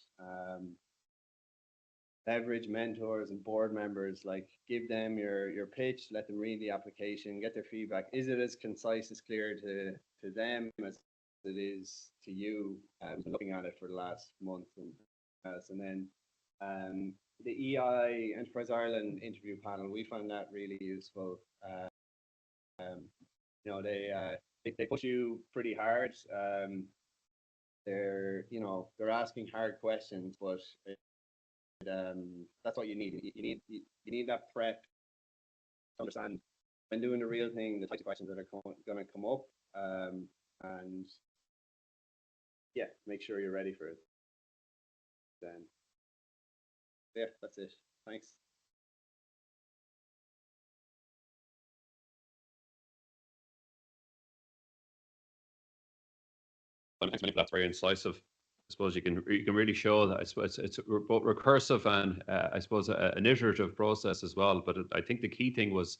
Leverage mentors and board members, like give them your pitch, let them read the application, get their feedback. Is it as concise, as clear to them as it is to you? Looking at it for the last month, and then the EI Enterprise Ireland interview panel, we found that really useful. You know, they push you pretty hard. They're, you know, they're asking hard questions, but that's what you need. You need that prep to understand when doing the real thing, the types of questions that are going to come up, and yeah, make sure you're ready for it. Then yeah, that's it. Thanks. Thanks, Mike. That's very incisive. I suppose you can really show that. I suppose it's both recursive and I suppose an iterative process as well. But I think the key thing was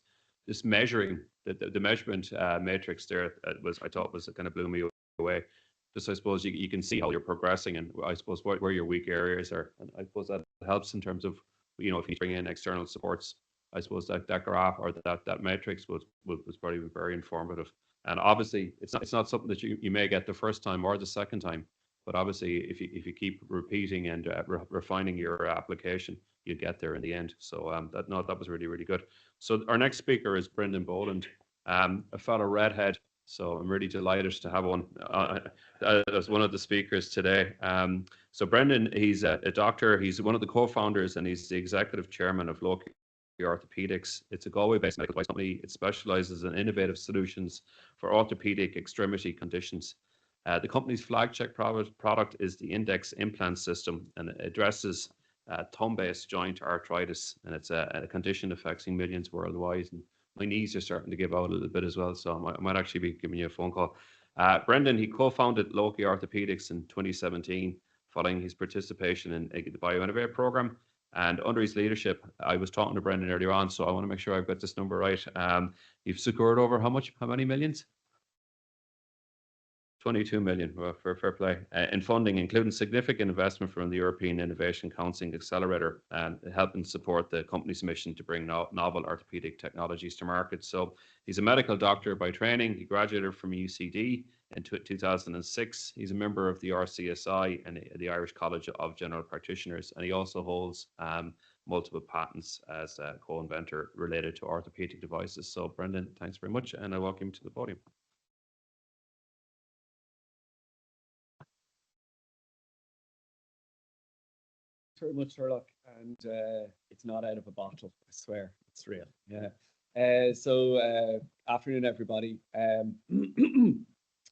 just measuring the measurement matrix there. I thought was kind of blew me away. Just I suppose you can see how you're progressing, and I suppose where your weak areas are, and I suppose that helps in terms of, you know, if you bring in external supports. I suppose that graph or that matrix was probably very informative. And obviously, it's not something that you may get the first time or the second time, but obviously, if you keep repeating and refining your application, you get there in the end. So that was really, really good. So our next speaker is Brendan Boland, a fellow redhead. So I'm really delighted to have one as one of the speakers today. So Brendan, he's a doctor. He's one of the co-founders, and he's the executive chairman of Loci Orthopaedics. It's a Galway-based medical device company. It specializes in innovative solutions for orthopedic extremity conditions. The company's flagship product is the Index Implant System, and it addresses thumb-based joint arthritis, and it's a condition affecting millions worldwide. And my knees are starting to give out a little bit as well, so I might actually be giving you a phone call. Brendan, he co-founded Loci Orthopaedics in 2017, following his participation in the BioInnovate program. And under his leadership, I was talking to Brendan earlier on, so I want to make sure I've got this number right. You've secured over how many millions? 22 million for fair play in funding, including significant investment from the European Innovation Council Accelerator, and helping support the company's mission to bring novel orthopedic technologies to market. So he's a medical doctor by training. He graduated from UCD in 2006. He's a member of the RCSI and the Irish College of General Practitioners, and he also holds multiple patents as a co-inventor related to orthopedic devices. So Brendan, thanks very much, and I welcome you to the podium. Very much, Sherlock, and it's not out of a bottle, I swear, it's real. Yeah. Afternoon, everybody. And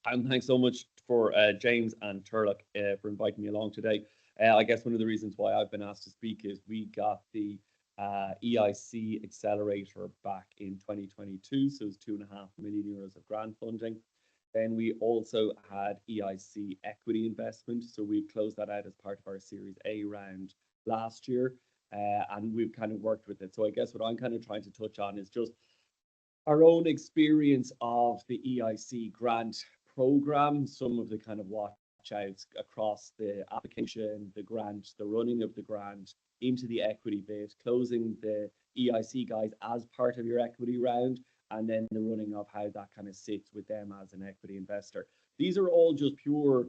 thanks so much for James and Turlock for inviting me along today. I guess one of the reasons why I've been asked to speak is we got the EIC Accelerator back in 2022, so it was €2.5 million of grant funding. Then we also had EIC equity investment, so we closed that out as part of our Series A round last year, and we've kind of worked with it. So I guess what I'm kind of trying to touch on is just our own experience of the EIC grant program, some of the kind of watch outs across the application, the grant, the running of the grant, into the equity bit, closing the EIC guys as part of your equity round, and then the running of how that kind of sits with them as an equity investor. These are all just pure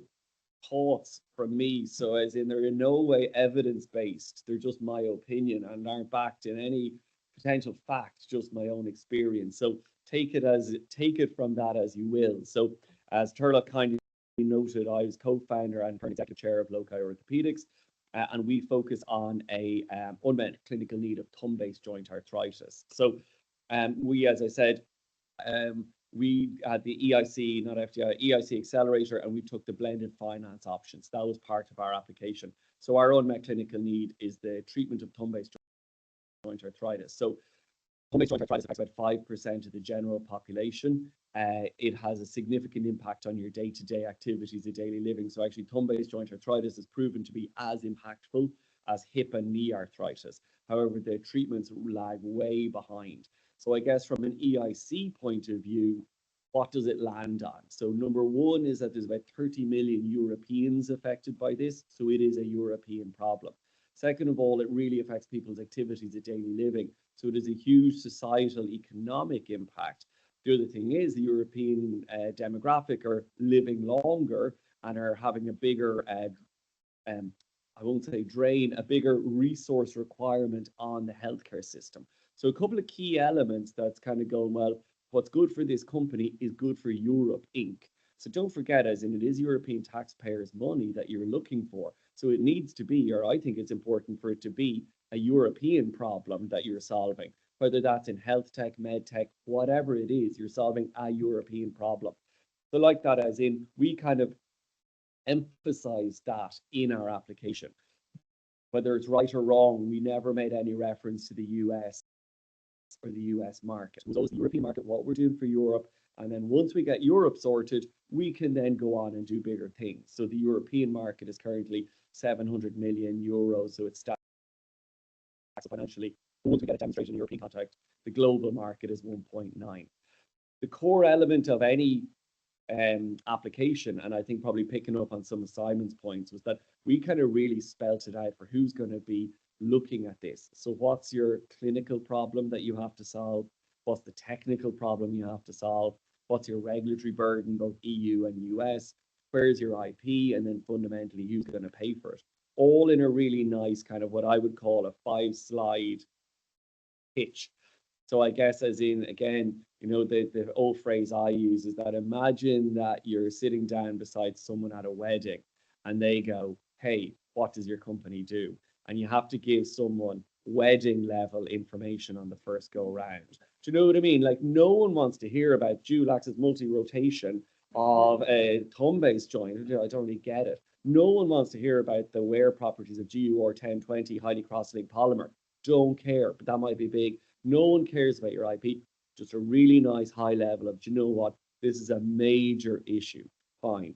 thoughts from me. So as in, they're in no way evidence-based. They're just my opinion and aren't backed in any potential fact, just my own experience. So take it from that as you will. So as Turlock kindly noted, I was co-founder and current executive chair of Loci Orthopaedics, and we focus on a unmet clinical need of thumb-based joint arthritis. So we, as I said, we had the EIC, not FDI, EIC accelerator, and we took the blended finance options. That was part of our application. So our unmet clinical need is the treatment of thumb-based joint arthritis. So thumb-based joint arthritis affects about 5% of the general population. It has a significant impact on your day-to-day activities of daily living. So actually thumb-based joint arthritis is proven to be as impactful as hip and knee arthritis. However, the treatments lag way behind. So I guess from an EIC point of view, what does it land on? So number one is that there's about 30 million Europeans affected by this. So it is a European problem. Second of all, it really affects people's activities of daily living. So it is a huge societal economic impact. The other thing is the European demographic are living longer and are having a bigger, I won't say drain, a bigger resource requirement on the healthcare system. So a couple of key elements that's kind of going, well, what's good for this company is good for Europe, Inc. So don't forget, as in it is European taxpayers' money that you're looking for. So it needs to be, or I think it's important for it to be, a European problem that you're solving. Whether that's in health tech, med tech, whatever it is, you're solving a European problem. So like that, as in, we kind of emphasize that in our application. Whether it's right or wrong, we never made any reference to the US or the US market. It was always the European market, what we're doing for Europe. And then once we get Europe sorted, we can then go on and do bigger things. So the European market is currently 700 million euros. So it's stacked financially. Once we get it demonstrated in the European context, the global market is 1.9. The core element of any application, and I think probably picking up on some of Simon's points, was that we kind of really spelt it out for who's going to be looking at this. So what's your clinical problem that you have to solve? What's the technical problem you have to solve? What's your regulatory burden, both EU and US? Where's your IP? And then fundamentally, who's going to pay for it? All in a really nice kind of what I would call a 5-slide pitch. So I guess as in, again, you know, the old phrase I use is that imagine that you're sitting down beside someone at a wedding and they go, hey, what does your company do? And you have to give someone wedding level information on the first go round. Do you know what I mean? Like no one wants to hear about Dulax's multi-rotation of a thumb-based joint. I don't really get it. No one wants to hear about the wear properties of GUR 1020 highly cross-linked polymer. Don't care, but that might be big. No one cares about your IP. Just a really nice high level of, do you know what? This is a major issue. Fine.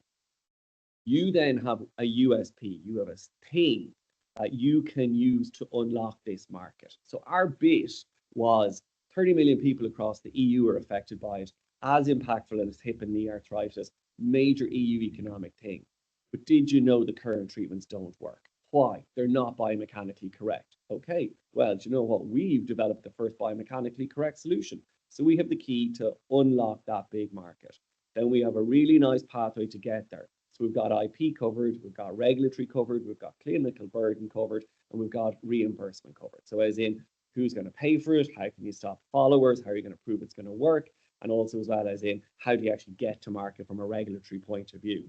You then have a USP. You have a thing that you can use to unlock this market. So our bit was 30 million people across the EU are affected by it, as impactful as hip and knee arthritis, major EU economic thing. But did you know the current treatments don't work? Why? They're not biomechanically correct. Okay, well, do you know what? We've developed the first biomechanically correct solution. So we have the key to unlock that big market. Then we have a really nice pathway to get there. So we've got IP covered, we've got regulatory covered, we've got clinical burden covered, and we've got reimbursement covered. So as in, who's going to pay for it? How can you stop followers? How are you going to prove it's going to work? And also as well as in, how do you actually get to market from a regulatory point of view?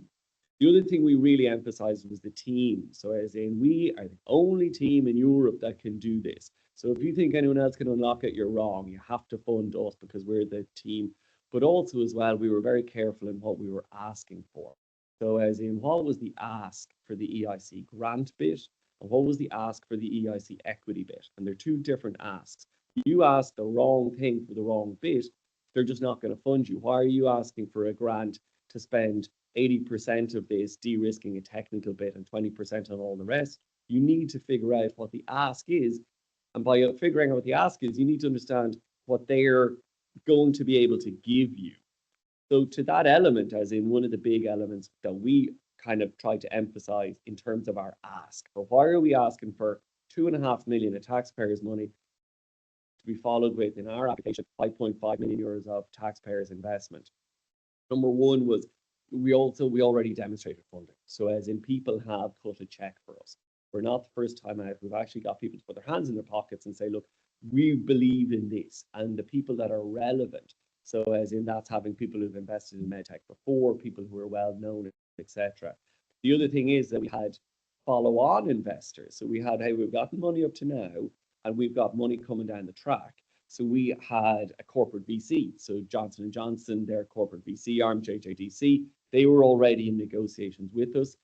The other thing we really emphasized was the team. So as in, we are the only team in Europe that can do this. So if you think anyone else can unlock it, you're wrong. You have to fund us because we're the team. But also as well, we were very careful in what we were asking for. So as in, what was the ask for the EIC grant bit? And what was the ask for the EIC equity bit? And they're two different asks. You ask the wrong thing for the wrong bit, they're just not going to fund you. Why are you asking for a grant to spend 80% of this de-risking a technical bit and 20% on all the rest? You need to figure out what the ask is. And by figuring out what the ask is, you need to understand what they're going to be able to give you. So to that element, as in one of the big elements that we kind of tried to emphasize in terms of our ask. But why are we asking for 2.5 million of taxpayers' money to be followed with, in our application, 5.5 million euros of taxpayers' investment? Number one was we already demonstrated funding. So as in, people have cut a check for us. We're not the first time out. We've actually got people to put their hands in their pockets and say, look, we believe in this, and the people that are relevant. So as in that's having people who've invested in medtech before, people who are well known, etc. The other thing is that we had follow-on investors. So we had, hey, we've gotten money up to now, and we've got money coming down the track. So we had a corporate VC. So Johnson & Johnson, their corporate VC arm, JJDC, they were already in negotiations with us.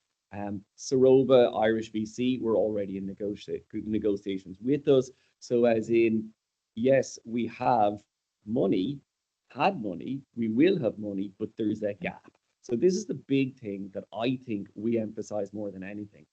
Sarova, Irish VC, were already in negotiations with us. So as in, yes, we have money, had money, we will have money, but there's a gap. So this is the big thing that I think we emphasize more than anything,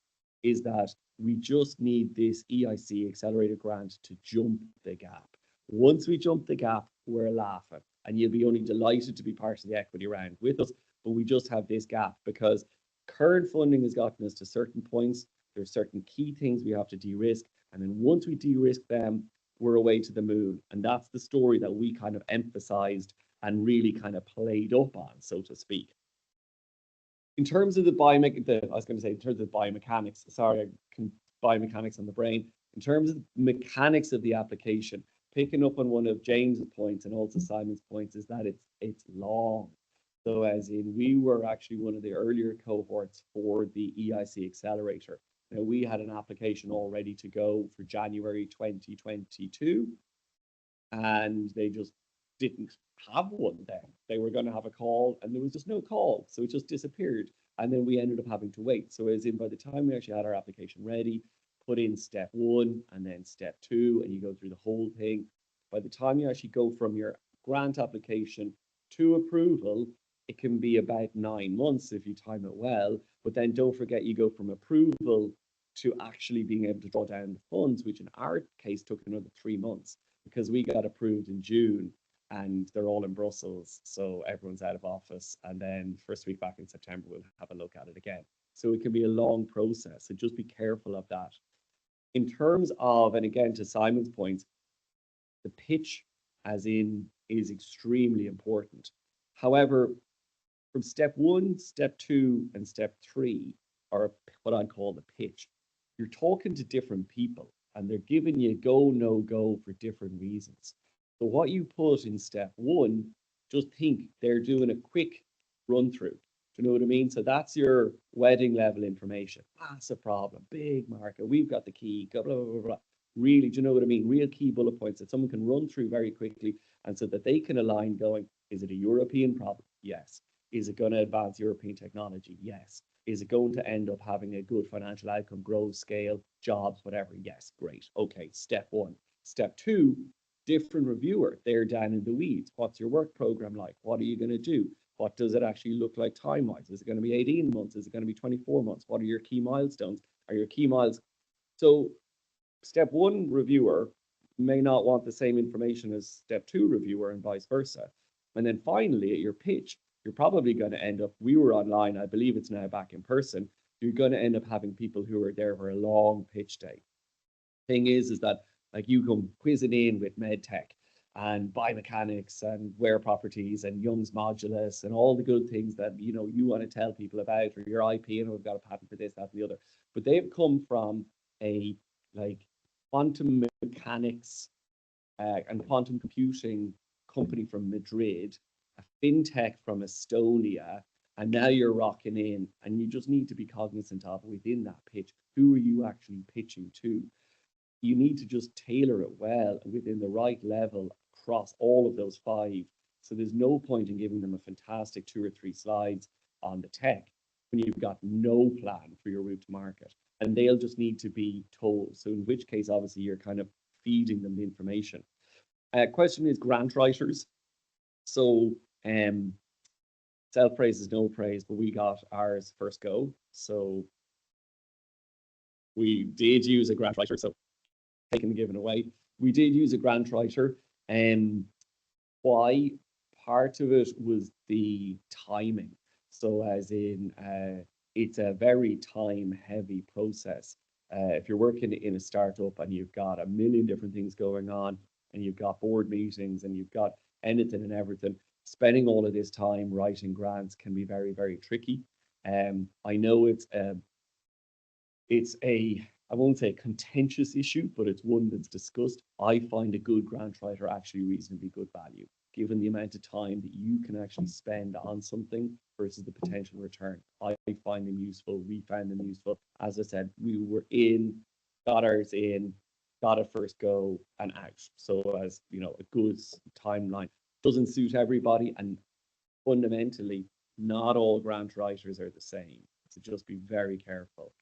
is that we just need this EIC accelerated grant to jump the gap. Once we jump the gap, we're laughing, and you'll be only delighted to be part of the equity round with us, but we just have this gap because current funding has gotten us to certain points. There's certain key things we have to de-risk, and then once we de-risk them, we're away to the moon. And that's the story that we kind of emphasized and really kind of played up on, so to speak. In terms of the biomechanics, sorry, biomechanics on the brain. In terms of the mechanics of the application, picking up on one of James's points and also Simon's points is that it's long. So as in, we were actually one of the earlier cohorts for the EIC accelerator. Now we had an application all ready to go for January 2022, and they just didn't have one then. They were going to have a call and there was just no call. So it just disappeared. And then we ended up having to wait. So as in, by the time we actually had our application ready, put in step 1 and then step 2, and you go through the whole thing. By the time you actually go from your grant application to approval, it can be about 9 months if you time it well. But then don't forget, you go from approval to actually being able to draw down the funds, which in our case took another 3 months because we got approved in June and they're all in Brussels. So everyone's out of office. And then first week back in September, we'll have a look at it again. So it can be a long process. So just be careful of that. In terms of, and again, to Simon's point, the pitch as in is extremely important. However, from step 1, step 2, and step 3 are what I call the pitch. You're talking to different people and they're giving you go, no go for different reasons. So what you put in step 1, just think they're doing a quick run through. Do you know what I mean? So that's your wedding level information. Massive problem, big market. We've got the key, blah, blah, blah, blah. Really, do you know what I mean? Real key bullet points that someone can run through very quickly, and so that they can align going, is it a European problem? Yes. Is it going to advance European technology? Yes. Is it going to end up having a good financial outcome, growth, scale, jobs, whatever? Yes, great. Okay, step 1. Step 2, different reviewer. They're down in the weeds. What's your work program like? What are you going to do? What does it actually look like time-wise? Is it going to be 18 months? Is it going to be 24 months? What are your key milestones? Are your key miles? So step 1 reviewer may not want the same information as step 2 reviewer and vice versa. And then finally, at your pitch, you're probably going to end up, we were online, I believe it's now back in person, you're going to end up having people who are there for a long pitch day. Thing is that like you come quizzing in with medtech and biomechanics and wear properties and Young's modulus and all the good things that you know you want to tell people about, or your IP, and we've got a patent for this, that, and the other. But they've come from a like quantum mechanics and quantum computing company from Madrid, a fintech from Estonia, and now you're rocking in, and you just need to be cognizant of within that pitch, who are you actually pitching to? You need to just tailor it well and within the right level across all of those 5. So there's no point in giving them a fantastic 2 or 3 slides on the tech when you've got no plan for your route to market, and they'll just need to be told. So in which case, obviously, you're kind of feeding them the information. Question is grant writers. So self-praise is no praise, but we got ours first go. So we did use a grant writer. So taken and given away. We did use a grant writer, and why? Part of it was the timing. So as in, it's a very time-heavy process. If you're working in a startup and you've got a million different things going on, and you've got board meetings, and you've got anything and everything, spending all of this time writing grants can be very, very tricky. I know it's a I won't say a contentious issue, but it's one that's discussed. I find a good grant writer actually reasonably good value, given the amount of time that you can actually spend on something versus the potential return. I find them useful. We found them useful. As I said, we were in, got ours in, got a first go and out. So as you know, a good timeline doesn't suit everybody, and fundamentally, not all grant writers are the same. So just be very careful.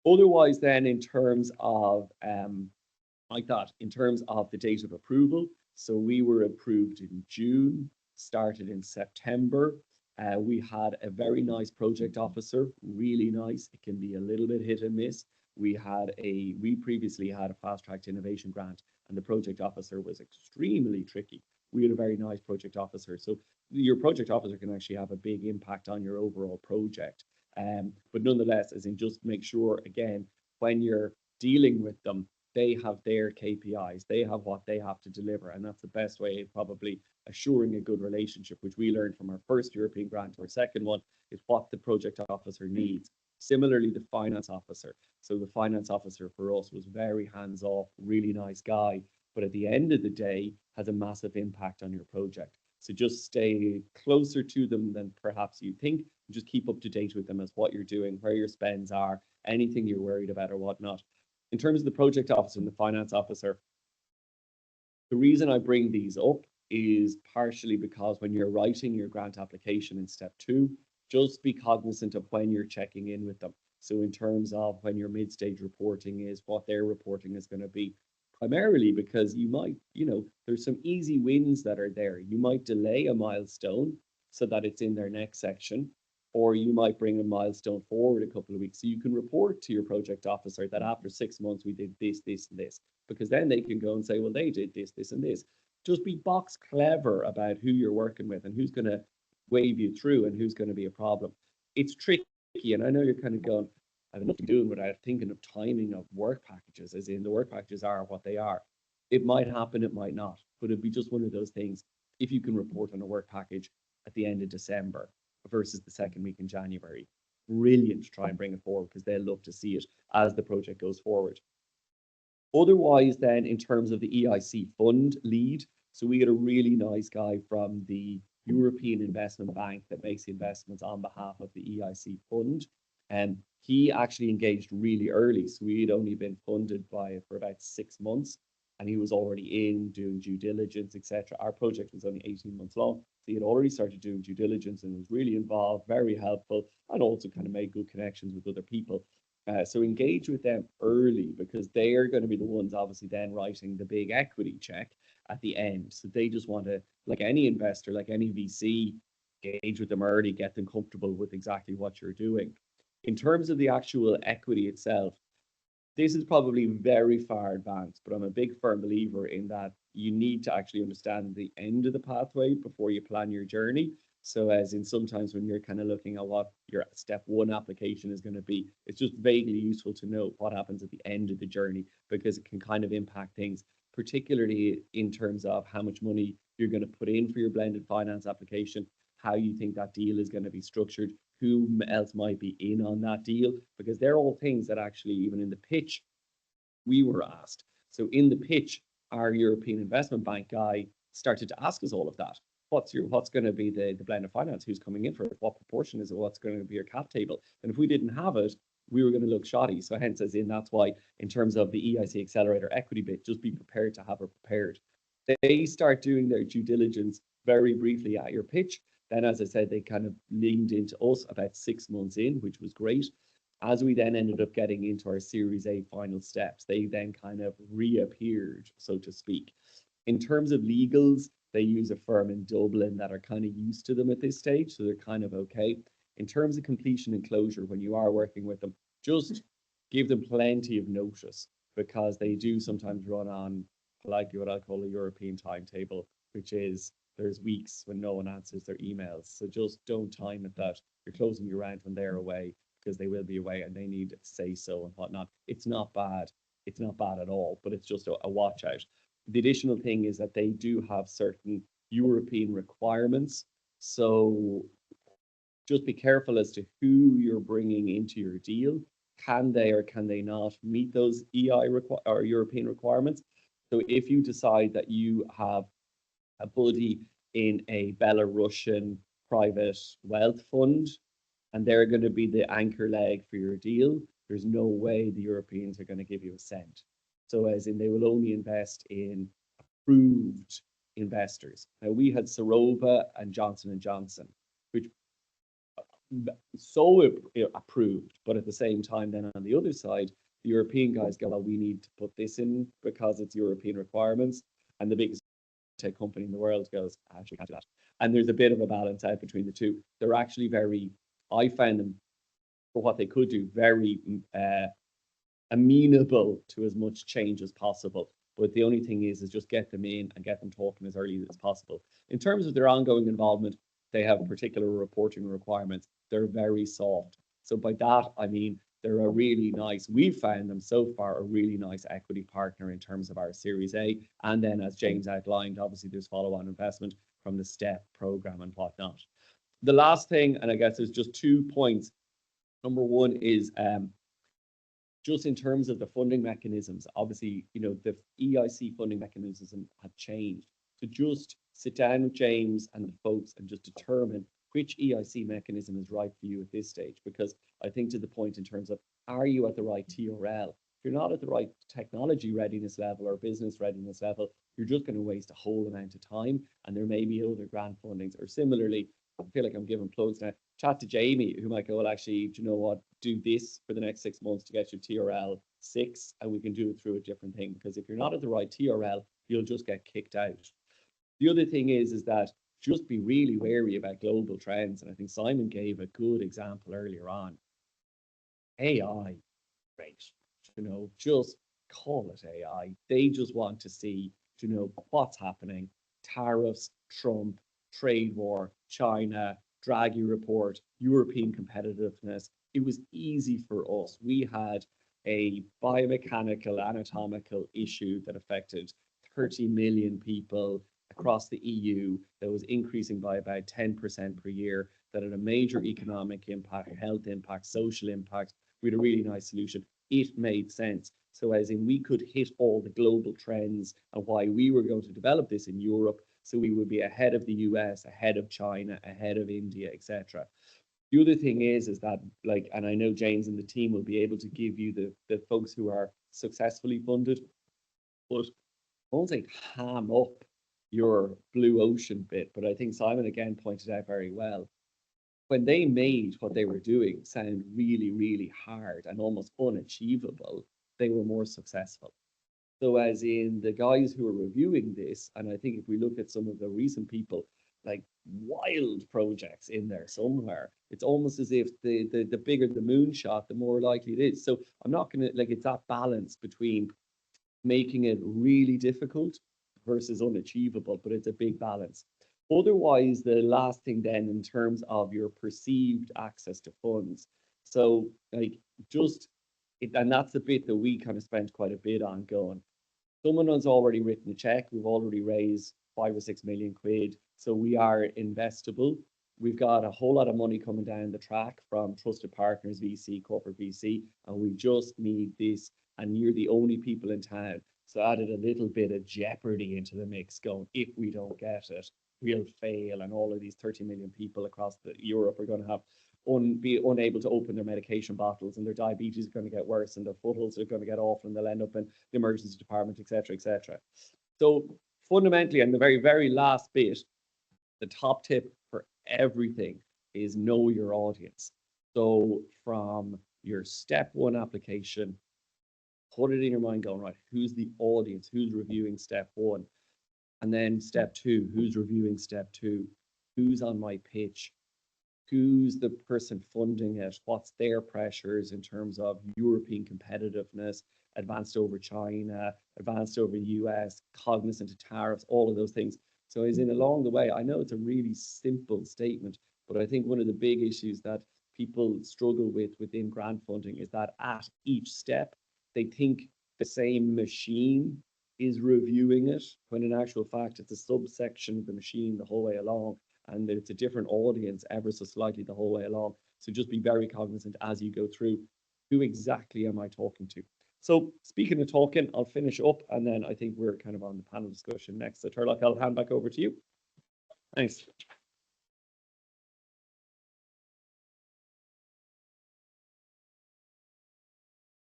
Otherwise, then in terms of in terms of the date of approval, so we were approved in June, started in September. We had a very nice project officer, really nice. It can be a little bit hit and miss. We previously had a fast-tracked innovation grant, and the project officer was extremely tricky. We had a very nice project officer. So your project officer can actually have a big impact on your overall project. But nonetheless, as in just make sure, again, when you're dealing with them, they have their KPIs, they have what they have to deliver. And that's the best way of probably assuring a good relationship, which we learned from our first European grant. Our second one is what the project officer needs. Similarly, the finance officer. So the finance officer for us was very hands-off, really nice guy, but at the end of the day has a massive impact on your project. So just stay closer to them than perhaps you think. Just keep up to date with them as what you're doing, where your spends are, anything you're worried about or whatnot. In terms of the project officer and the finance officer, the reason I bring these up is partially because when you're writing your grant application in step 2, just be cognizant of when you're checking in with them. So in terms of when your mid-stage reporting is, what their reporting is going to be, primarily because you might, there's some easy wins that are there. You might delay a milestone so that it's in their next section, or you might bring a milestone forward a couple of weeks. So you can report to your project officer that after 6 months we did this, this, and this, because then they can go and say, well, they did this, this, and this. Just be box clever about who you're working with and who's going to wave you through and who's going to be a problem. It's tricky, and I know you're kind of going, I have nothing doing without thinking of timing of work packages, as in the work packages are what they are. It might happen, it might not, but it'd be just one of those things. If you can report on a work package at the end of December versus the second week in January, brilliant to try and bring it forward, because they'll love to see it as the project goes forward. Otherwise, then, in terms of the EIC fund lead, so we get a really nice guy from the European Investment Bank that makes the investments on behalf of the EIC fund. And he actually engaged really early. So we had only been funded for about 6 months, and he was already in doing due diligence, etc. Our project was only 18 months long. So he had already started doing due diligence and was really involved, very helpful, and also kind of made good connections with other people. So engage with them early, because they are going to be the ones obviously then writing the big equity check at the end. So they just want to, like any investor, like any VC, engage with them early, get them comfortable with exactly what you're doing. In terms of the actual equity itself, this is probably very far advanced, but I'm a big firm believer in that you need to actually understand the end of the pathway before you plan your journey. So as in sometimes when you're kind of looking at what your step 1 application is going to be, it's just vaguely useful to know what happens at the end of the journey, because it can kind of impact things, particularly in terms of how much money you're going to put in for your blended finance application, how you think that deal is going to be structured, who else might be in on that deal, because they're all things that actually, even in the pitch, we were asked. So in the pitch, our European Investment Bank guy started to ask us all of that. What's going to be the blend of finance? Who's coming in for it? What proportion is it? What's going to be your cap table? And if we didn't have it, we were going to look shoddy. So hence, as in, that's why in terms of the EIC Accelerator equity bit, just be prepared to have it prepared. They start doing their due diligence very briefly at your pitch. Then, as I said, they kind of leaned into us about 6 months in, which was great. As we then ended up getting into our Series A final steps, they then kind of reappeared, so to speak. In terms of legals, they use a firm in Dublin that are kind of used to them at this stage, so they're kind of okay. In terms of completion and closure, when you are working with them, just give them plenty of notice, because they do sometimes run on politely what I call a European timetable, which is there's weeks when no one answers their emails. So just don't time it that you're closing your round when they're away, because they will be away and they need to say so and whatnot. It's not bad. It's not bad at all, but it's just a watch out. The additional thing is that they do have certain European requirements. So just be careful as to who you're bringing into your deal. can they or can they not meet those or European requirements? So if you decide that you have a buddy in a Belarusian private wealth fund, and they're going to be the anchor leg for your deal, there's no way the Europeans are going to give you a cent. So as in, they will only invest in approved investors. Now, we had Sarova and Johnson & Johnson, which so approved, but at the same time, then on the other side, the European guys go, well, we need to put this in because it's European requirements. And the biggest tech company in the world goes, actually can't do that. And there's a bit of a balance out between the two. They're actually I found them, for what they could do, very amenable to as much change as possible. But the only thing is just get them in and get them talking as early as possible. In terms of their ongoing involvement, they have particular reporting requirements. They're very soft. So by that, I mean, they're a really nice, we've found them so far a really nice equity partner in terms of our Series A. And then as James outlined, obviously there's follow-on investment from the STEP program and whatnot. The last thing, and I guess there's just 2 points. Number one is just in terms of the funding mechanisms, obviously, the EIC funding mechanisms have changed. So just sit down with James and the folks and just determine which EIC mechanism is right for you at this stage. Because I think to the point in terms of, are you at the right TRL? If you're not at the right technology readiness level or business readiness level, you're just going to waste a whole amount of time. And there may be other grant fundings. Or similarly, I feel like I'm giving plugs now. Chat to Jamie, who might go, well, actually, do you know what? Do this for the next 6 months to get your TRL 6, and we can do it through a different thing. Because if you're not at the right TRL, you'll just get kicked out. The other thing is that just be really wary about global trends. And I think Simon gave a good example earlier on. AI, great. Just call it AI. They just want to see, what's happening. Tariffs, Trump, trade war, China, Draghi report, European competitiveness. It was easy for us. We had a biomechanical, anatomical issue that affected 30 million people across the EU that was increasing by about 10% per year, that had a major economic impact, health impact, social impact. We had a really nice solution. It made sense. So as in, we could hit all the global trends and why we were going to develop this in Europe, so we would be ahead of the US, ahead of China, ahead of India, etc. The other thing is that, and I know James and the team will be able to give you the folks who are successfully funded, but I won't say ham up your blue ocean bit, but I think Simon again pointed out very well. When they made what they were doing sound really, really hard and almost unachievable, they were more successful. So as in the guys who are reviewing this, and I think if we look at some of the recent people, like wild projects in there somewhere, it's almost as if the bigger the moonshot, the more likely it is. So I'm not going to, it's that balance between making it really difficult versus unachievable, but it's a big balance. Otherwise, the last thing then in terms of your perceived access to funds. So and that's the bit that we kind of spent quite a bit on going. Someone has already written a check. We've already raised 5 or 6 million quid. So we are investable. We've got a whole lot of money coming down the track from trusted partners, VC, corporate VC, and we just need this. And you're the only people in town. So added a little bit of jeopardy into the mix going, if we don't get it, we'll fail. And all of these 30 million people across Europe are going to be unable to open their medication bottles, and their diabetes is going to get worse, and their footholds are going to get awful, and they'll end up in the emergency department, etc., etc. So fundamentally, and the very, very last bit, the top tip for everything is know your audience. So from your step 1 application, put it in your mind going, right, who's the audience? Who's reviewing step 1? And then step 2, who's reviewing step 2? Who's on my pitch? Who's the person funding it? What's their pressures in terms of European competitiveness, advanced over China, advanced over the US, cognizant of tariffs, all of those things. So as in along the way, I know it's a really simple statement, but I think one of the big issues that people struggle with within grant funding is that at each step, they think the same machine is reviewing it, when in actual fact, it's a subsection of the machine the whole way along, and it's a different audience ever so slightly the whole way along. So just be very cognizant as you go through. who exactly am I talking to? So speaking of talking, I'll finish up and then I think we're kind of on the panel discussion next. So Turlock, I'll hand back over to you. Thanks.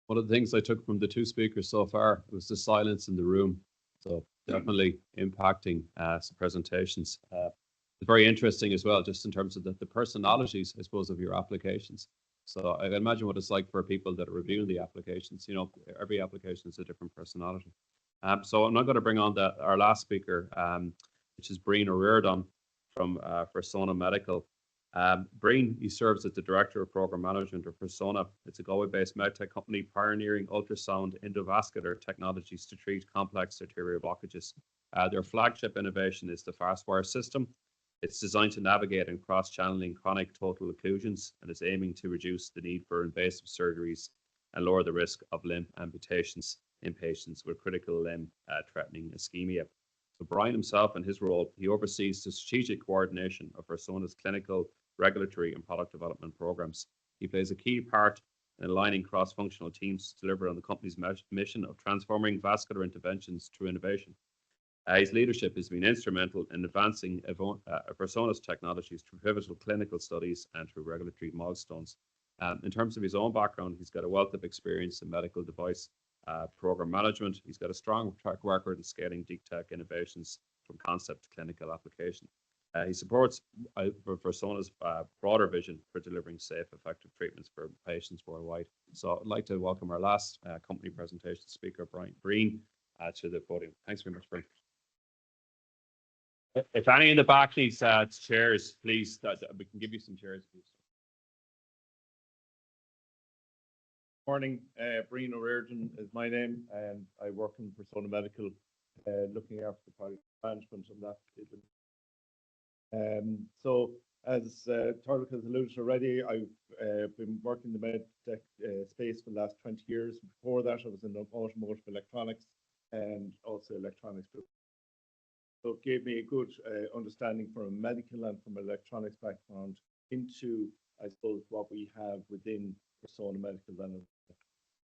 One of the things I took from the two speakers so far was the silence in the room. So definitely impacting some presentations. It's very interesting as well, just in terms of the personalities, I suppose, of your applications. So I can imagine what it's like for people that are reviewing the applications. You know, every application is a different personality. So I'm now going to bring on our last speaker, which is Breen O'Riordan from Versono Medical. Breen, he serves as the Director of Program Management of Versono. It's a Galway-based medtech company pioneering ultrasound endovascular technologies to treat complex arterial blockages. Their flagship innovation is the FastWire system. It's designed to navigate and cross-channeling chronic total occlusions and is aiming to reduce the need for invasive surgeries and lower the risk of limb amputations in patients with critical limb threatening ischemia. So Brian himself, in his role, he oversees the strategic coordination of Versono's clinical, regulatory and product development programs. He plays a key part in aligning cross-functional teams to deliver on the company's mission of transforming vascular interventions through innovation. His leadership has been instrumental in advancing Versono's technologies through pivotal clinical studies and through regulatory milestones. In terms of his own background, he's got a wealth of experience in medical device program management. He's got a strong track record in scaling deep tech innovations from concept to clinical application. He supports Versono's broader vision for delivering safe, effective treatments for patients worldwide. So I'd like to welcome our last company presentation speaker, Breen, to the podium. Thanks very much, Breen. If any in the back needs chairs, please, we can give you some chairs, please. Morning, Breen O'Riordan is my name, and I work in Versono Medical, looking after the product management of that. So, as Turlock has alluded to already, I've been working in the med tech space for the last 20 years. Before that, I was in automotive electronics and also electronics. So it gave me a good understanding from a medical and from electronics background into, I suppose, what we have within Versono Medical.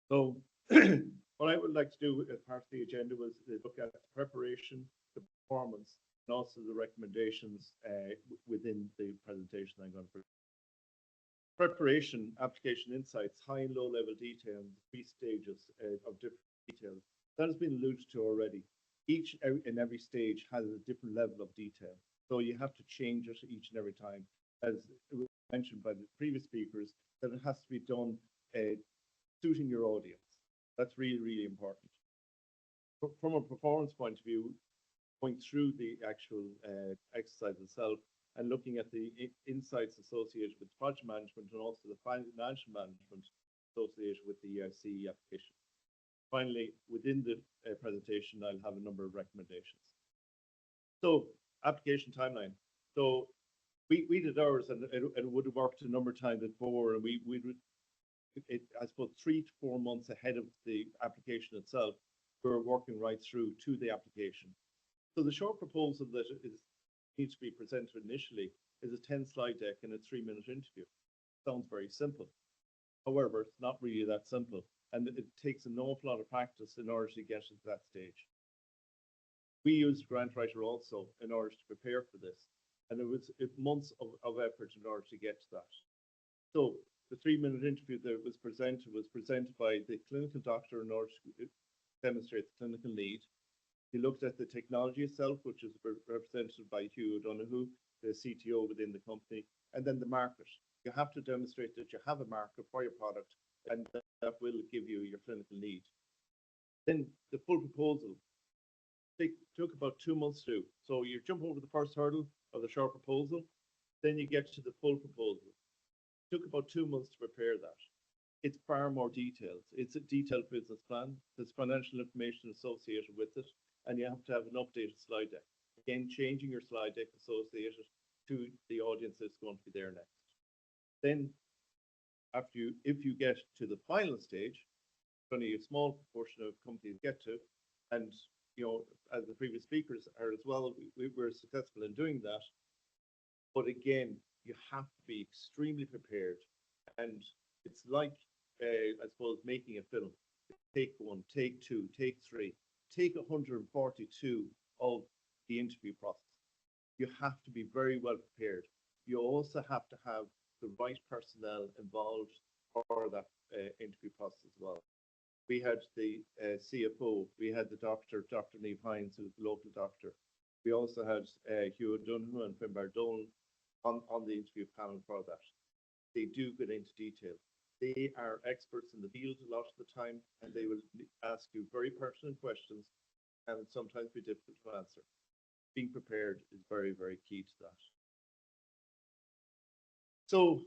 So what I would like to do as part of the agenda was to look at the preparation, the performance, and also the recommendations within the presentation I'm going to present. Preparation, application insights, high and low level detail, 3 stages of different details. That has been alluded to already. Each and every stage has a different level of detail. So you have to change it each and every time. As mentioned by the previous speakers, that it has to be done suiting your audience. That's really, really important. From a performance point of view, going through the actual exercise itself and looking at the insights associated with project management and also the financial management associated with the EIC application. Finally, within the presentation, I'll have a number of recommendations. So, application timeline. So, we did ours, and it would have worked a number of times before, and we would, I suppose, 3 to 4 months ahead of the application itself, we were working right through to the application. So, the short proposal that needs to be presented initially is a 10-slide deck and a 3-minute interview. Sounds very simple. However, it's not really that simple. And it takes an awful lot of practice in order to get to that stage. We used GrantWriter also in order to prepare for this. And it was months of effort in order to get to that. So the 3-minute interview that was presented by the clinical doctor in order to demonstrate the clinical need. He looked at the technology itself, which is represented by Hugh O'Donoghue, the CTO within the company, and then the market. You have to demonstrate that you have a market for your product, and that will give you your clinical need. Then the full proposal took about 2 months to do. So you jump over the first hurdle of the short proposal, then you get to the full proposal. It took about 2 months to prepare that. It's far more detailed. It's a detailed business plan. There's financial information associated with it, and you have to have an updated slide deck. Again, changing your slide deck associated to the audience that's going to be there next. Then, if you get to the final stage, only a small proportion of companies get to, and as the previous speakers are as well, we were successful in doing that. But again, you have to be extremely prepared, and it's like I suppose, making a film, take 1, take 2, take 3, take 142 of the interview process. You have to be very well prepared. You also have to have the right personnel involved for that interview process as well. We had the CFO, we had the doctor, Dr. Neve Hines, who's the local doctor. We also had Hugh Dunham and Finbar Dolan on the interview panel for that. They do get into detail. They are experts in the field a lot of the time, and they will ask you very pertinent questions and sometimes be difficult to answer. Being prepared is very, very key to that. So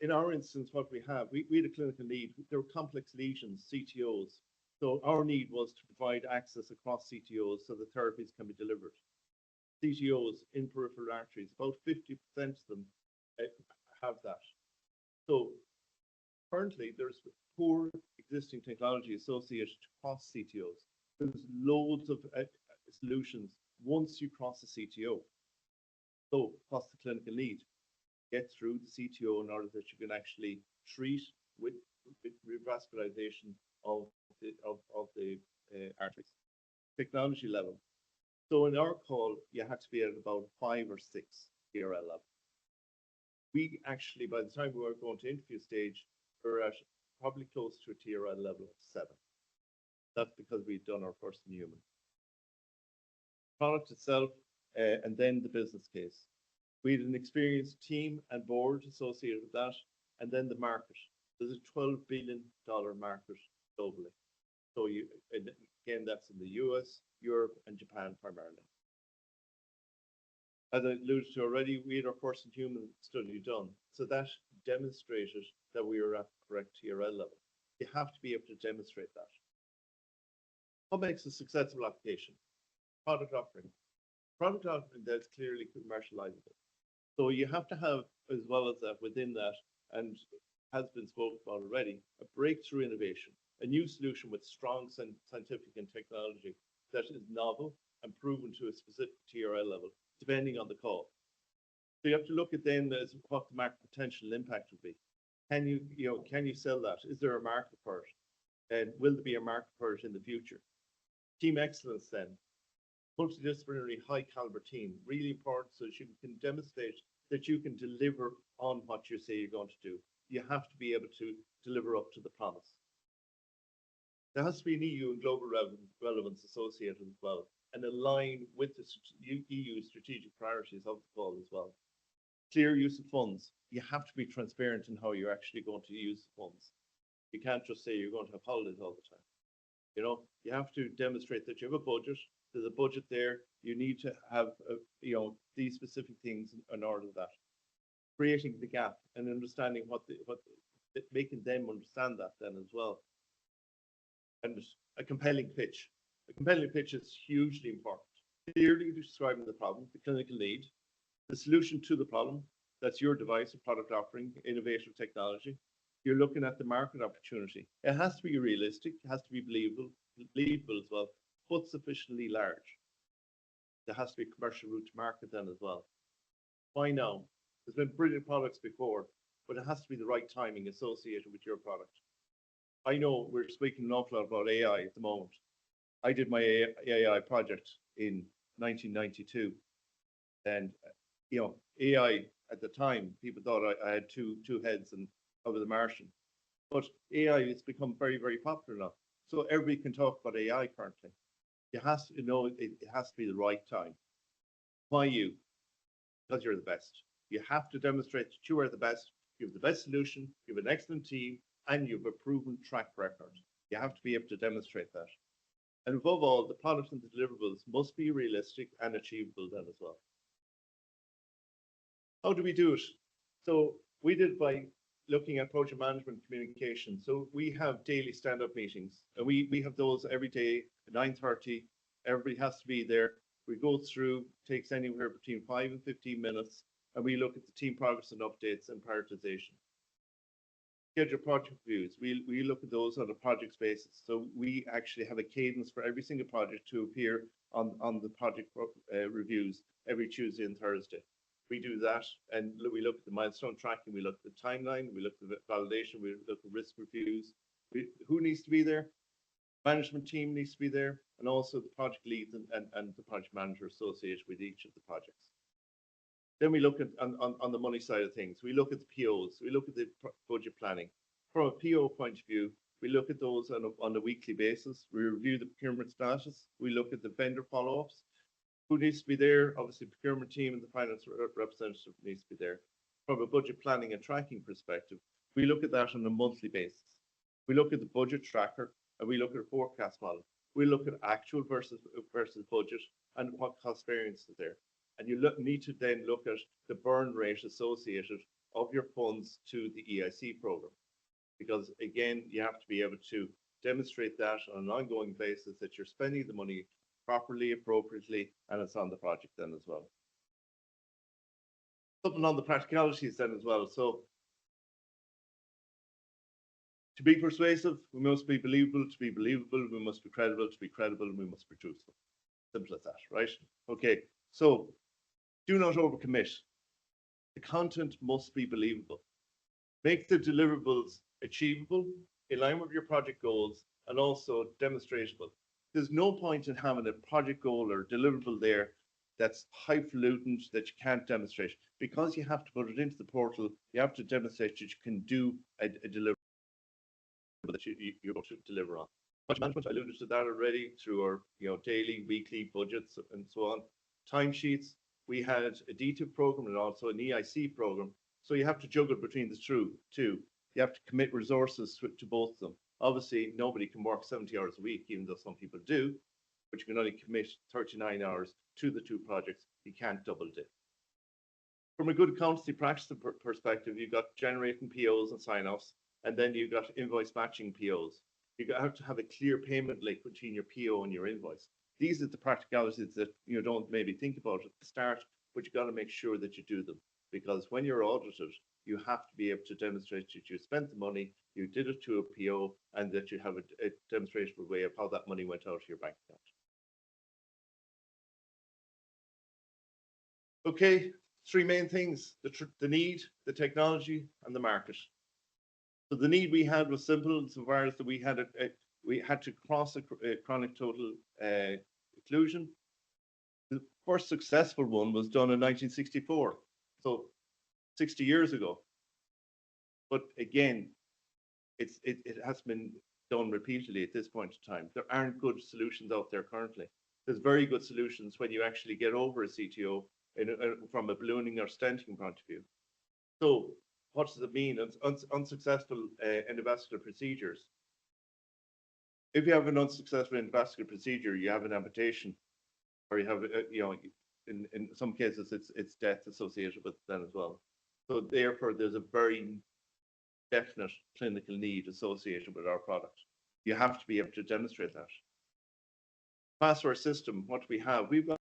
in our instance, what we had a clinical need. There were complex lesions, CTOs. So our need was to provide access across CTOs so the therapies can be delivered. CTOs in peripheral arteries, about 50% of them have that. So currently there's poor existing technology associated across CTOs. There's loads of solutions once you cross a CTO. So what's the clinical need? Get through the CTO in order that you can actually treat with revascularization of the arteries. Technology level. So in our call, you had to be at about 5 or 6 TRL level. We actually, by the time we were going to interview stage, we're at probably close to a TRL level of 7. That's because we'd done our first in human. Product itself, and then the business case. We had an experienced team and board associated with that, and then the market. There's a $12 billion market globally. So again, that's in the US, Europe, and Japan primarily. As I alluded to already, we had our first in human study done. So that demonstrated that we were at the correct TRL level. You have to be able to demonstrate that. What makes a successful application? Product offering. Product offering that's clearly commercializable. So you have to have, as well as that, within that, and has been spoken about already, a breakthrough innovation, a new solution with strong scientific and technology that is novel and proven to a specific TRL level, depending on the call. So you have to look at then as what the market potential impact would be. Can you sell that? Is there a market for it? And will there be a market for it in the future? Team excellence then. Multidisciplinary, high caliber team, really important so that you can demonstrate that you can deliver on what you say you're going to do. You have to be able to deliver up to the promise. There has to be an EU and global relevance associated as well, and align with the EU strategic priorities of the call as well. Clear use of funds. You have to be transparent in how you're actually going to use the funds. You can't just say you're going to have holidays all the time. You have to demonstrate that you have a budget. There's a budget there. You need to have, these specific things in order to that. Creating the gap and understanding making them understand that then as well. And a compelling pitch. A compelling pitch is hugely important. Clearly describing the problem, the clinical need, the solution to the problem. That's your device, a product offering, innovative technology. You're looking at the market opportunity. It has to be realistic. It has to be believable as well, but sufficiently large. There has to be a commercial route to market then as well. Why now? There's been brilliant products before, but it has to be the right timing associated with your product. I know we're speaking an awful lot about AI at the moment. I did my AI project in 1992, and AI at the time, people thought I had two heads and I was a Martian. But AI has become very, very popular now. So everybody can talk about AI currently. You has to know it has to be the right time. Why you? Because you're the best. You have to demonstrate that you are the best. You have the best solution. You have an excellent team, and you have a proven track record. You have to be able to demonstrate that. And above all, the products and the deliverables must be realistic and achievable then as well. How do we do it? So we did by looking at project management communication. So we have daily stand-up meetings, and we have those every day at 9:30. Everybody has to be there. We go through, takes anywhere between 5 and 15 minutes, and we look at the team progress and updates and prioritization. Schedule project reviews. We look at those on a project basis. So we actually have a cadence for every single project to appear on the project reviews every Tuesday and Thursday. We do that, and we look at the milestone tracking, we look at the timeline, we look at the validation, we look at risk reviews. Who needs to be there? Management team needs to be there, and also the project leads and the project manager associated with each of the projects. Then we look at on the money side of things. We look at the POs. We look at the budget planning. From a PO point of view, we look at those on a weekly basis. We review the procurement status. We look at the vendor follow-ups. Who needs to be there? Obviously, procurement team and the finance representative needs to be there. From a budget planning and tracking perspective, we look at that on a monthly basis. We look at the budget tracker, and we look at a forecast model. We look at actual versus budget and what cost variance is there. And you need to then look at the burn rate associated of your funds to the EIC program. Because again, you have to be able to demonstrate that on an ongoing basis that you're spending the money properly, appropriately, and it's on the project then as well. Something on the practicalities then as well. So to be persuasive, we must be believable. To be believable, we must be credible. To be credible, we must be truthful. Simple as that, right? Okay, so do not overcommit. The content must be believable. Make the deliverables achievable, in line with your project goals, and also demonstrable. There's no point in having a project goal or deliverable there that's highfalutin that you can't demonstrate. Because you have to put it into the portal, you have to demonstrate that you can do a deliverable that you're going to deliver on. Project management, I alluded to that already through our daily, weekly budgets and so on. Timesheets, we had a DTIP program and also an EIC program. So you have to juggle between the two. You have to commit resources to both of them. Obviously, nobody can work 70 hours a week, even though some people do, but you can only commit 39 hours to the two projects. You can't double dip. From a good accountancy practice perspective, you've got generating POs and sign-offs, and then you've got invoice matching POs. You have to have a clear payment link between your PO and your invoice. These are the practicalities that you don't maybe think about at the start, but you got to make sure that you do them. Because when you're audited, you have to be able to demonstrate that you spent the money, you did it to a PO, and that you have a demonstrable way of how that money went out of your bank account. Okay, three main things: the need, the technology, and the market. So the need we had was simple, insofar as that we had to cross a chronic total occlusion. The first successful one was done in 1964, so 60 years ago. But again, it has been done repeatedly at this point in time. There aren't good solutions out there currently. There's very good solutions when you actually get over a CTO from a ballooning or stenting point of view. So what does it mean? It's unsuccessful endovascular procedures. If you have an unsuccessful endovascular procedure, you have an amputation, or you have in some cases it's death associated with them as well. So therefore, there's a very definite clinical need associated with our product. You have to be able to demonstrate that. Fastwire system, what do we have? We've got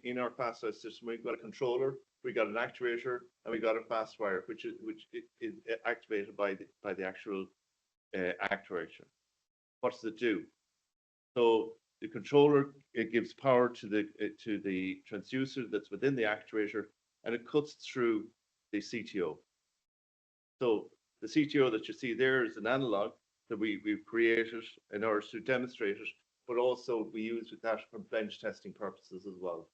in our Fastwire system, we've got a controller, we got an actuator, and we got a Fastwire, which is activated by the actual actuator. What does it do? So the controller, it gives power to the transducer that's within the actuator, and it cuts through the CTO. So the CTO that you see there is an analog that we've created in order to demonstrate it, but also we use with that for bench testing purposes as well.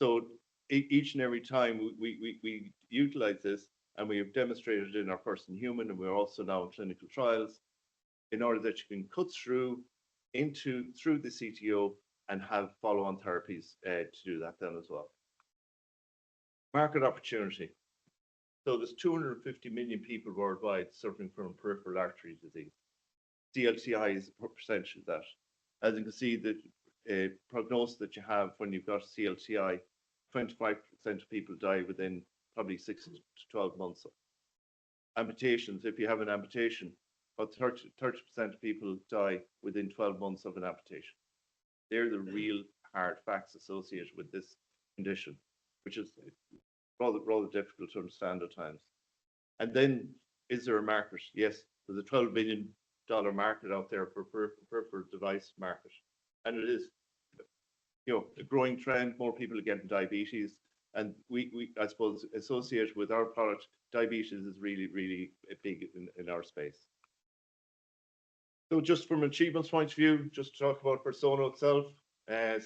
So each and every time we utilize this, and we have demonstrated it in our first in human, and we're also now in clinical trials, in order that you can cut through the CTO and have follow-on therapies to do that then as well. Market opportunity. So there's 250 million people worldwide suffering from peripheral artery disease. CLTI is a percentage of that. As you can see, the prognosis that you have when you've got CLTI, 25% of people die within probably 6 to 12 months. Amputations, if you have an amputation, about 30% of people die within 12 months of an amputation. They're the real hard facts associated with this condition, which is rather difficult to understand at times. And then, is there a market? Yes, there's a $12 billion market out there for peripheral device market, and it is, a growing trend. More people are getting diabetes. And I suppose, associated with our product, diabetes is really, really big in our space. So just from an achievements point of view, just to talk about Versono itself.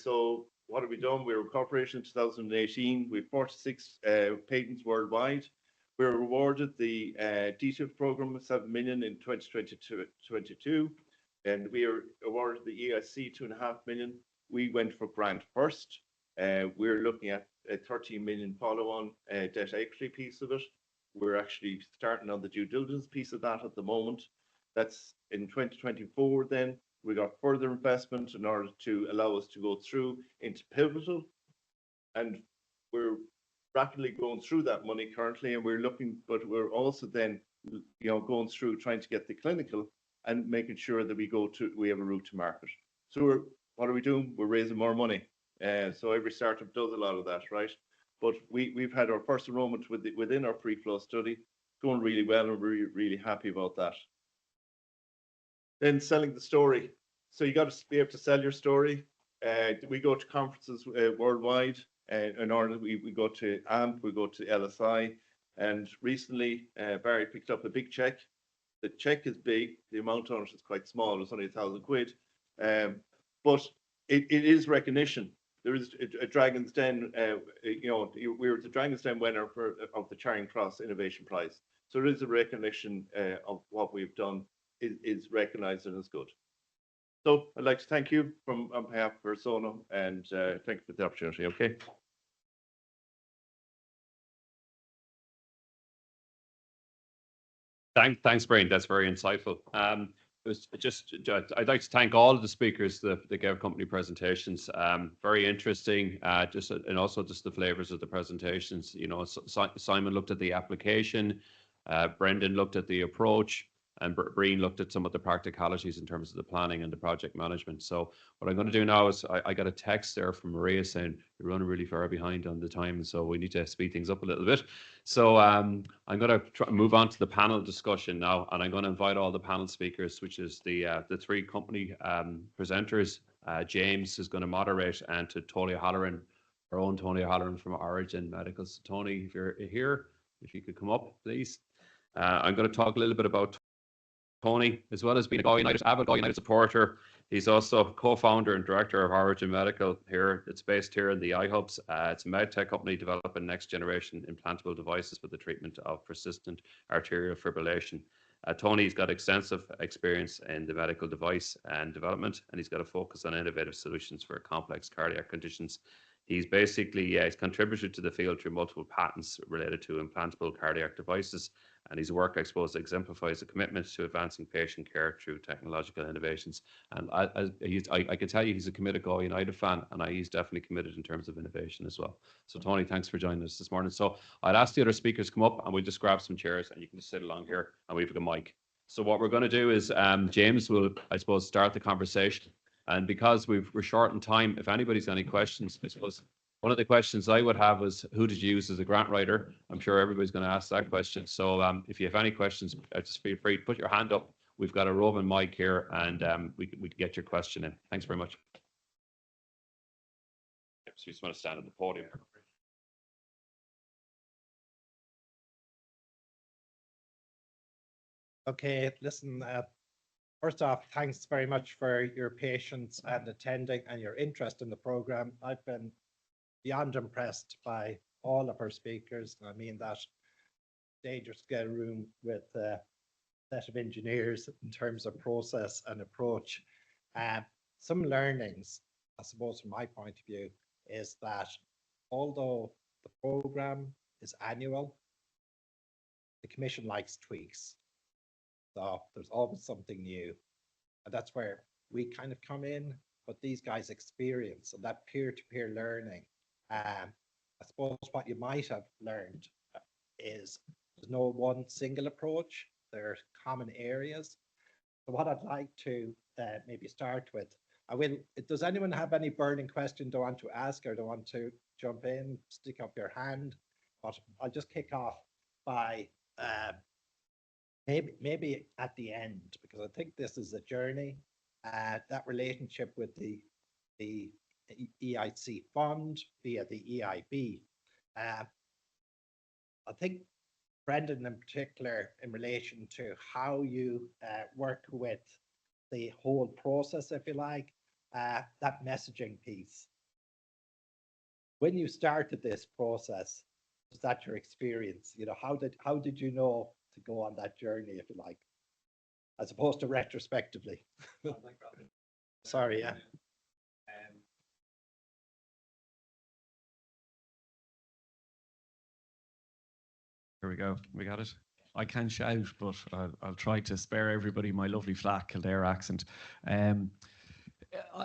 So what have we done? We were incorporated in 2018. We have 46 patents worldwide. We were awarded the DTIF program of 7 million in 2022, and we were awarded the EIC 2.5 million. We went for grant first. We're looking at a 13 million follow-on debt equity piece of it. We're actually starting on the due diligence piece of that at the moment. That's in 2024 then. We got further investment in order to allow us to go through into pivotal. And we're rapidly going through that money currently, and we're looking, but we're also then, going through trying to get the clinical and making sure that we have a route to market. So what are we doing? We're raising more money. So every startup does a lot of that, right? But we've had our first enrollment within our free-flow study, going really well, and we're really happy about that. Then selling the story. So you got to be able to sell your story. We go to conferences worldwide. In order, we go to AMP, we go to LSI, and recently Barry picked up a big check. The check is big. The amount on it is quite small. It's only £1,000, but it is recognition. There is a Dragon's Den. We were the Dragon's Den winner of the Charing Cross Innovation Prize. So there is a recognition of what we've done is recognised and is good. So I'd like to thank you on behalf of Versono, and thank you for the opportunity. Okay. Thanks, Brian. That's very insightful. I'd like to thank all of the speakers that gave company presentations. Very interesting. And also just the flavors of the presentations. Simon looked at the application, Brendan looked at the approach, and Breen looked at some of the practicalities in terms of the planning and the project management. So what I'm going to do now is I got a text there from Maria saying you're running really far behind on the time, so we need to speed things up a little bit. So I'm going to move on to the panel discussion now, and I'm going to invite all the panel speakers, which is the three company presenters. James is going to moderate, and to Tony O'Halloran, our own Tony O'Halloran from AuriGen Medical. So Tony, if you're here, if you could come up, please. I'm going to talk a little bit about Tony, as well as being a avid Go United supporter. He's also co-founder and director of AuriGen Medical here. It's based here in the iHubs. It's a medtech company developing next generation implantable devices for the treatment of persistent arterial fibrillation. Tony's got extensive experience in the medical device and development, and he's got a focus on innovative solutions for complex cardiac conditions. He's basically he's contributed to the field through multiple patents related to implantable cardiac devices, and his work, I suppose, exemplifies a commitment to advancing patient care through technological innovations. And I can tell you he's a committed Go United fan, and he's definitely committed in terms of innovation as well. So Tony, thanks for joining us this morning. So I'll ask the other speakers to come up, and we'll just grab some chairs, and you can just sit along here, and we've got a mic. So what we're going to do is James will, I suppose, start the conversation. And because we're short on time, if anybody's got any questions, I suppose one of the questions I would have is, who did you use as a grant writer? I'm sure everybody's going to ask that question. So if you have any questions, just feel free to put your hand up. We've got a roving mic here, and we can get your question in. Thanks very much. So you just want to stand at the podium. Okay, listen, first off, thanks very much for your patience and attending and your interest in the program. I've been beyond impressed by all of our speakers. I mean that dangerous to get a room with a set of engineers in terms of process and approach. Some learnings, I suppose, from my point of view, is that although the program is annual, the Commission likes tweaks. So there's always something new. And that's where we kind of come in, but these guys experience and that peer-to-peer learning. I suppose what you might have learned is there's no one single approach. There's common areas. So what I'd like to maybe start with, does anyone have any burning question they want to ask or they want to jump in, stick up your hand? But I'll just kick off by maybe at the end, because I think this is a journey. That relationship with the EIC fund via the EIB. I think, Brendan, in particular, in relation to how you work with the whole process, if you like, that messaging piece. When you started this process, was that your experience? You know, how did you know to go on that journey, if you like, as opposed to retrospectively? Sorry, yeah. Here we go. We got it. I can shout, but I'll try to spare everybody my lovely flat Kildare accent.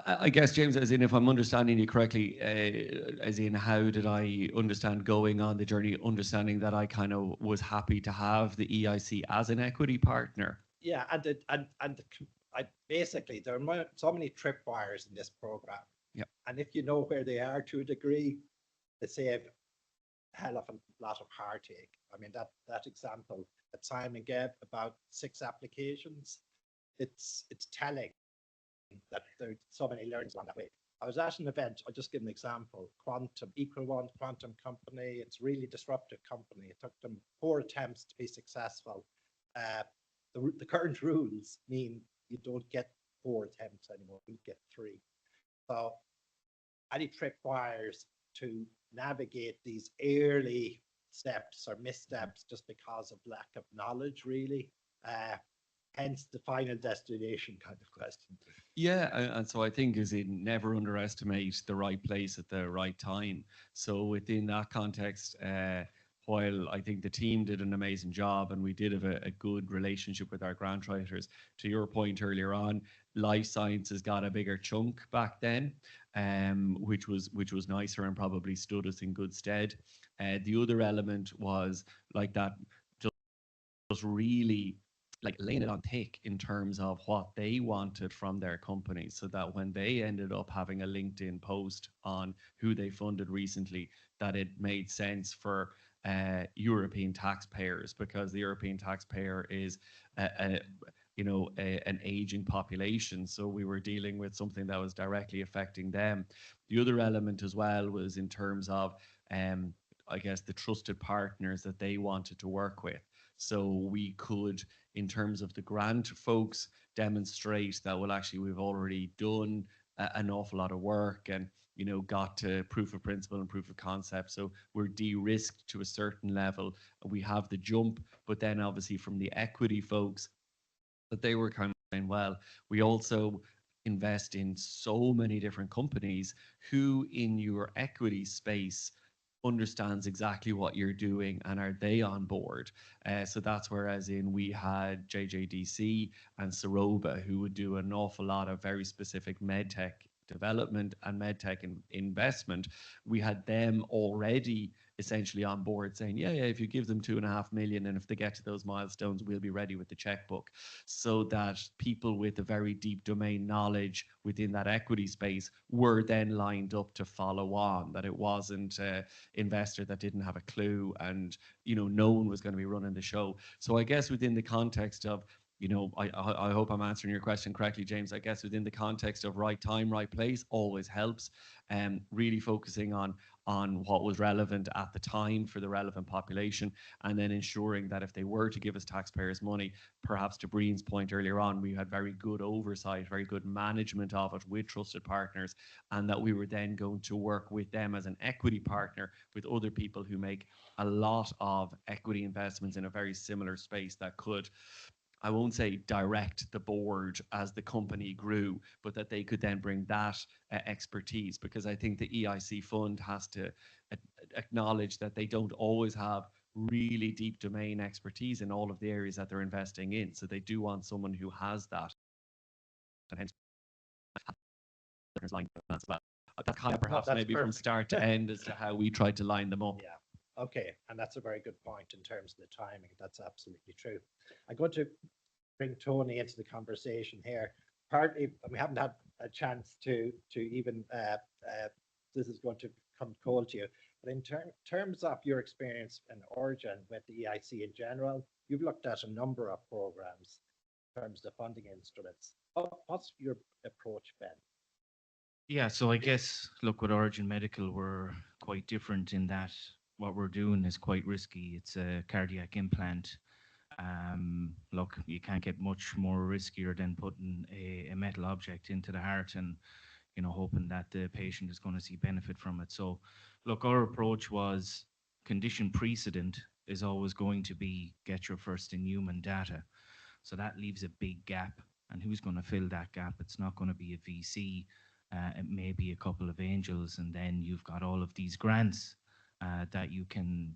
I guess, James, as in, if I'm understanding you correctly, as in, how did I understand going on the journey, understanding that I kind of was happy to have the EIC as an equity partner? Yeah, I basically, there are so many tripwires in this program. Yeah. And if you know where they are to a degree, they save a hell of a lot of heartache. I mean, that example that Simon gave about 6 applications, it's telling that there are so many learnings along that way. I was at an event, I'll just give an example, Equal One Quantum Company. It's a really disruptive company. It took them 4 attempts to be successful. The current rules mean you don't get 4 attempts anymore, you get 3. So any tripwires to navigate these early steps or missteps just because of lack of knowledge, really, hence the final destination kind of question. Yeah, and so I think is in never underestimate the right place at the right time. So within that context, while I think the team did an amazing job and we did have a good relationship with our grant writers, to your point earlier on, life sciences got a bigger chunk back then, which was nicer and probably stood us in good stead. The other element was like that, just really like laying it on thick in terms of what they wanted from their company, so that when they ended up having a LinkedIn post on who they funded recently, that it made sense for European taxpayers, because the European taxpayer is an aging population. So we were dealing with something that was directly affecting them. The other element as well was in terms of, I guess, the trusted partners that they wanted to work with. So we could, in terms of the grant folks, demonstrate that, well, actually, we've already done an awful lot of work and, you know, got to proof of principle and proof of concept. So we're de-risked to a certain level. We have the jump, but then obviously from the equity folks, that they were kind of saying, well, we also invest in so many different companies. Who in your equity space understands exactly what you're doing, and are they on board? So that's where, as in, we had JJDC and Saroba, who would do an awful lot of very specific medtech development and medtech investment. We had them already essentially on board saying, yeah, if you give them 2.5 million, and if they get to those milestones, we'll be ready with the checkbook. So that people with a very deep domain knowledge within that equity space were then lined up to follow on, that it wasn't an investor that didn't have a clue and, you know, no one was going to be running the show. So I guess within the context of, you know, I hope I'm answering your question correctly, James. I guess within the context of right time, right place always helps. Really focusing on what was relevant at the time for the relevant population, and then ensuring that if they were to give us taxpayers' money, perhaps to Breen's point earlier on, we had very good oversight, very good management of it with trusted partners, and that we were then going to work with them as an equity partner with other people who make a lot of equity investments in a very similar space that could, I won't say direct the board as the company grew, but that they could then bring that expertise, because I think the EIC fund has to acknowledge that they don't always have really deep domain expertise in all of the areas that they're investing in. So they do want someone who has that. And hence, that's kind of perhaps maybe perfect. From start to end as to how we tried to line them up. Yeah. Okay, and that's a very good point in terms of the timing. That's absolutely true. I'm going to bring Tony into the conversation here. Partly, we haven't had a chance to even, this is going to come cold to you, but in terms of your experience in AuriGen with the EIC in general, you've looked at a number of programs in terms of funding instruments. What's your approach, Ben? Yeah, so I guess, look, with AuriGen Medical, we're quite different in that what we're doing is quite risky. It's a cardiac implant. Look, you can't get much more riskier than putting a metal object into the heart and, you know, hoping that the patient is going to see benefit from it. So, look, our approach was condition precedent is always going to be get your first in human data. So that leaves a big gap. And who's going to fill that gap? It's not going to be a VC. It may be a couple of angels, and then you've got all of these grants that you can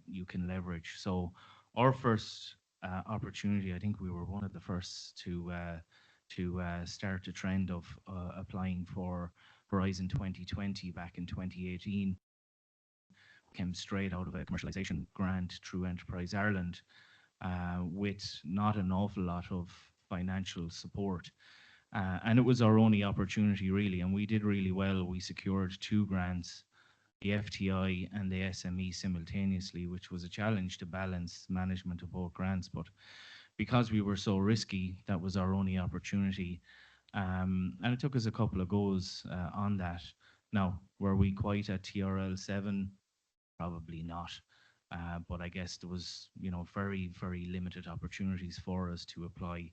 leverage. So our first opportunity, I think we were one of the first to start a trend of applying for Horizon 2020 back in 2018. Came straight out of a commercialization grant through Enterprise Ireland with not an awful lot of financial support. And it was our only opportunity, really, and we did really well. We secured 2 grants, the FTI and the SME simultaneously, which was a challenge to balance management of both grants. But because we were so risky, that was our only opportunity. And it took us a couple of goes on that. Now, were we quite at TRL 7? Probably not. But I guess there was, you know, very, very limited opportunities for us to apply.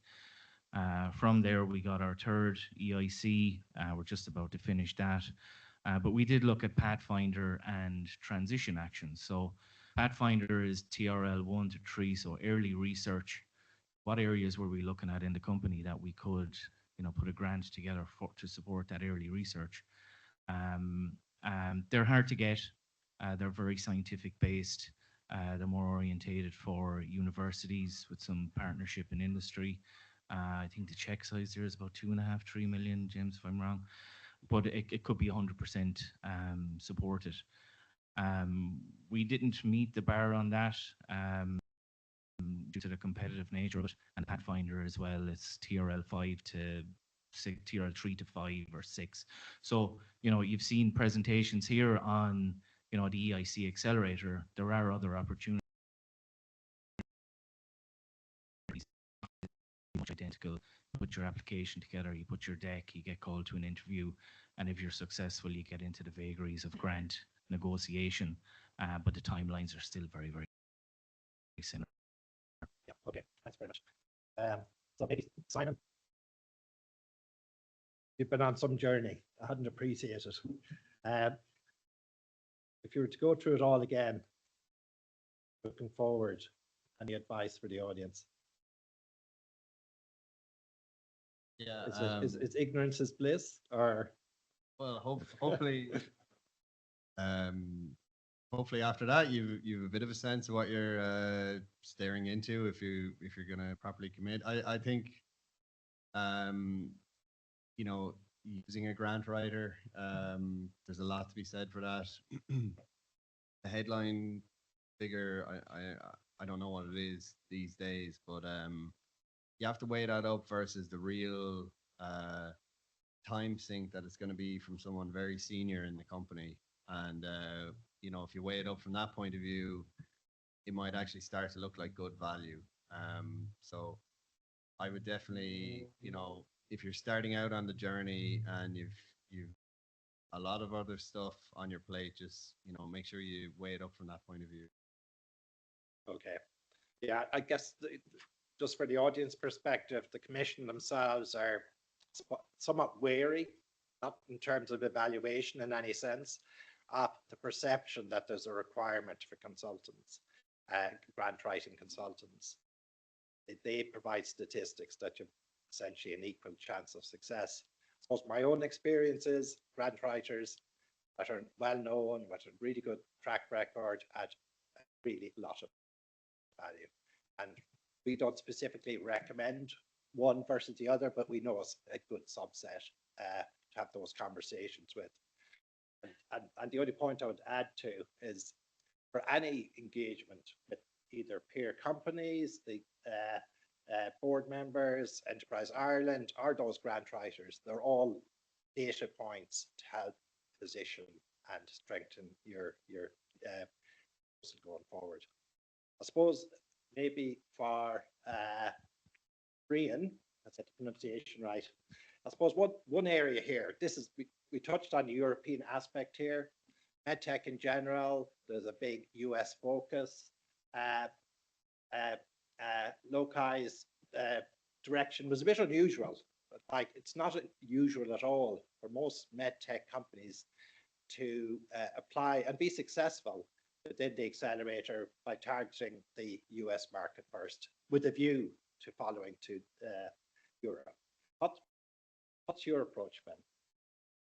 From there, we got our 3rd EIC. We're just about to finish that. But we did look at Pathfinder and transition actions. So Pathfinder is TRL 1 to 3, so early research. What areas were we looking at in the company that we could, you know, put a grant together to support that early research? They're hard to get. They're very scientific based. They're more orientated for universities with some partnership in industry. I think the check size there is about 2.5, 3 million, James, if I'm wrong. But it could be 100% supported. We didn't meet the bar on that due to the competitive nature of it. And Pathfinder as well, it's TRL 5 to 6, TRL 3 to 5 or 6. So, you know, you've seen presentations here on, you know, the EIC accelerator. There are other opportunities. Much identical. You put your application together, you put your deck, you get called to an interview, and if you're successful, you get into the vagaries of grant negotiation. But the timelines are still very, very similar. Yeah, okay, thanks very much. So maybe Simon, you've been on some journey. I hadn't appreciated it. If you were to go through it all again, looking forward, any advice for the audience? Yeah. Is ignorance is bliss, or? Well, hopefully, hopefully after that you've a bit of a sense of what you're staring into if you're going to properly commit. I think, you know, using a grant writer, there's a lot to be said for that. The headline figure, I don't know what it is these days, but you have to weigh that up versus the real time sink that it's going to be from someone very senior in the company. And you know, if you weigh it up from that point of view, it might actually start to look like good value. So I would definitely, you know, if you're starting out on the journey and you've a lot of other stuff on your plate, just, you know, make sure you weigh it up from that point of view. Okay. Yeah, I guess just for the audience perspective, the commission themselves are somewhat wary, not in terms of evaluation in any sense, of the perception that there's a requirement for consultants, grant writing consultants. They provide statistics that you've essentially an equal chance of success. I suppose my own experience is grant writers that are well known, with a really good track record, add really a lot of value. And we don't specifically recommend one versus the other, but we know it's a good subset to have those conversations with. And the only point I would add to is for any engagement with either peer companies, the board members, Enterprise Ireland, or those grant writers, they're all data points to help position and strengthen your going forward. I suppose maybe for Brian, that's the pronunciation right. I suppose one area here, this is we touched on the European aspect here, medtech in general, There's a big US focus. Loci's direction was a bit unusual. Like, it's not usual at all for most med tech companies to apply and be successful within the accelerator by targeting the US market first, with a view to following to Europe. What's your approach, Ben?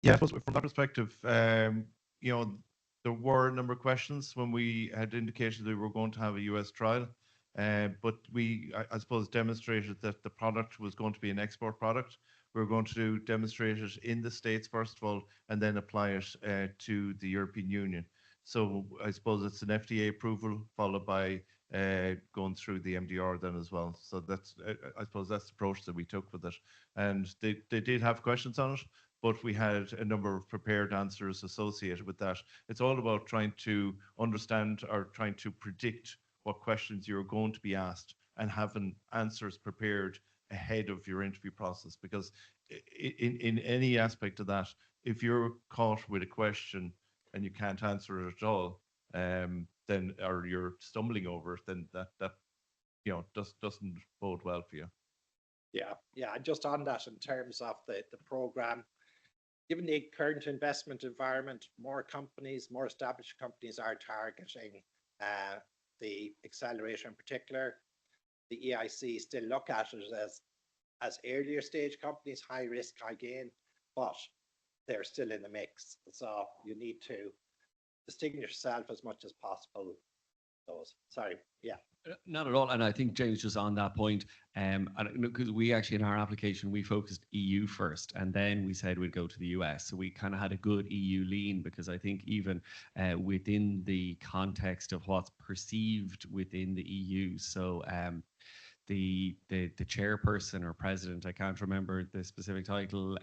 Yeah, I suppose from that perspective, you know, there were a number of questions when we had indicated that we were going to have a US trial, but we, I suppose, demonstrated that the product was going to be an export product. We were going to demonstrate it in the States first of all, and then apply it to the European Union. So I suppose it's an FDA approval followed by going through the MDR then as well. So that's, I suppose that's the approach that we took with it. And they did have questions on it, but we had a number of prepared answers associated with that. It's all about trying to understand or trying to predict what questions you're going to be asked and having answers prepared ahead of your interview process. Because in any aspect of that, if you're caught with a question and you can't answer it at all, then, or you're stumbling over it, then that you know doesn't bode well for you. Yeah, and just on that, in terms of the program, given the current investment environment, more companies, more established companies are targeting the accelerator in particular. The EIC still look at it as earlier stage companies, high risk, high gain, but they're still in the mix. So you need to distinguish yourself as much as possible. Sorry, yeah. Not at all. And I think James, just on that point, because we actually in our application we focused EU first, and then we said we'd go to the US. So we kind of had a good EU lean, because I think even within the context of what's perceived within the EU. So the chairperson or president, I can't remember the specific title,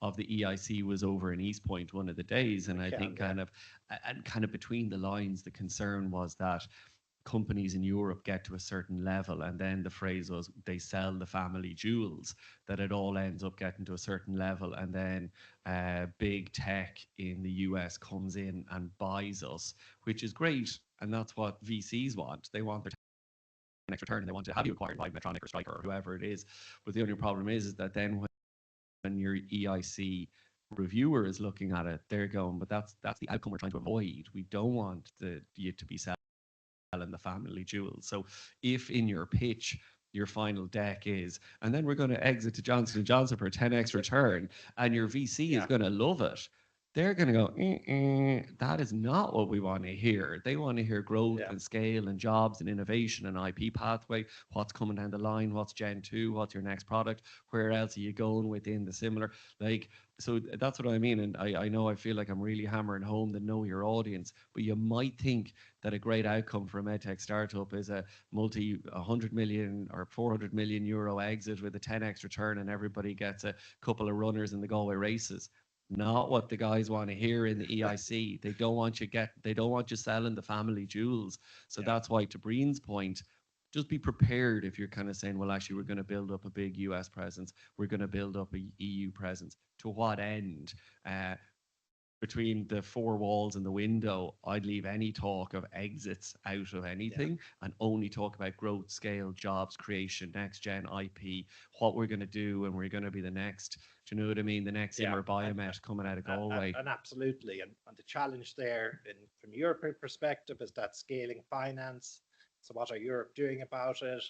of the EIC was over in East Point one of the days, and I think kind of between the lines, the concern was that companies in Europe get to a certain level, and then the phrase was they sell the family jewels, that it all ends up getting to a certain level, and then big tech in the US comes in and buys us, which is great, and that's what VCs want. They want their next return, and they want to have you acquired by Medtronic or Stryker or whoever it is. But the only problem is that then when your EIC reviewer is looking at it, they're going, but that's the outcome we're trying to avoid. We don't want you to be selling the family jewels. So if in your pitch your final deck is, and then we're going to exit to Johnson & Johnson for a 10x return, and your VC is going to love it, they're going to go, that is not what we want to hear. They want to hear growth and scale and jobs and innovation and IP pathway, what's coming down the line, what's Gen 2, what's your next product, where else are you going within the similar, like, so that's what I mean. And I know I feel like I'm really hammering home the know your audience, but you might think that a great outcome for a medtech startup is a 100 million or 400 million euro exit with a 10x return, and everybody gets a couple of runners in the Galway races. Not what the guys want to hear in the EIC. They don't want you selling the family jewels. So that's why, to Breen's point, just be prepared if you're kind of saying, well, actually, we're going to build up a big US presence. We're going to build up a EU presence. To what end? Between the four walls and the window, I'd leave any talk of exits out of anything and only talk about growth, scale, jobs, creation, next gen IP, what we're going to do, and we're going to be the next, do you know what I mean? The next Zimmer Biomet coming out of Galway. And absolutely. And the challenge there from a European perspective is that scaling finance. So what are Europe doing about it?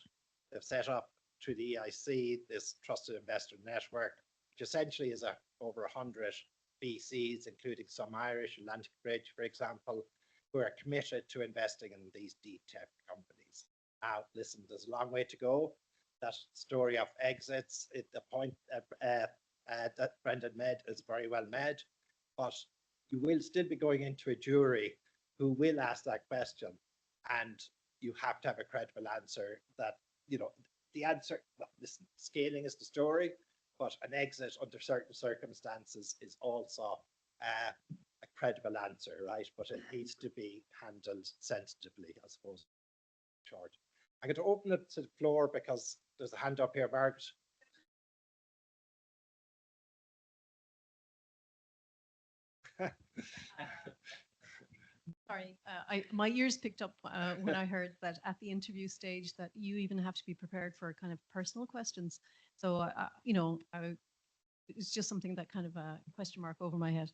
They've set up through the EIC this Trusted Investor Network, which essentially is over 100 VCs, including some Irish, Atlantic Bridge, for example, who are committed to investing in these deep tech companies. Now, listen, there's a long way to go. That story of exits, the point that Brendan made is very well made, but you will still be going into a jury who will ask that question, and you have to have a credible answer that, you know, the answer, well, listen, scaling is the story, but an exit under certain circumstances is also a credible answer, right? But it needs to be handled sensitively, I suppose. Short. I'm going to open it to the floor because there's a hand up here, Margaret. Sorry, my ears picked up when I heard that at the interview stage that you even have to be prepared for kind of personal questions. So, it's just something that kind of a question mark over my head.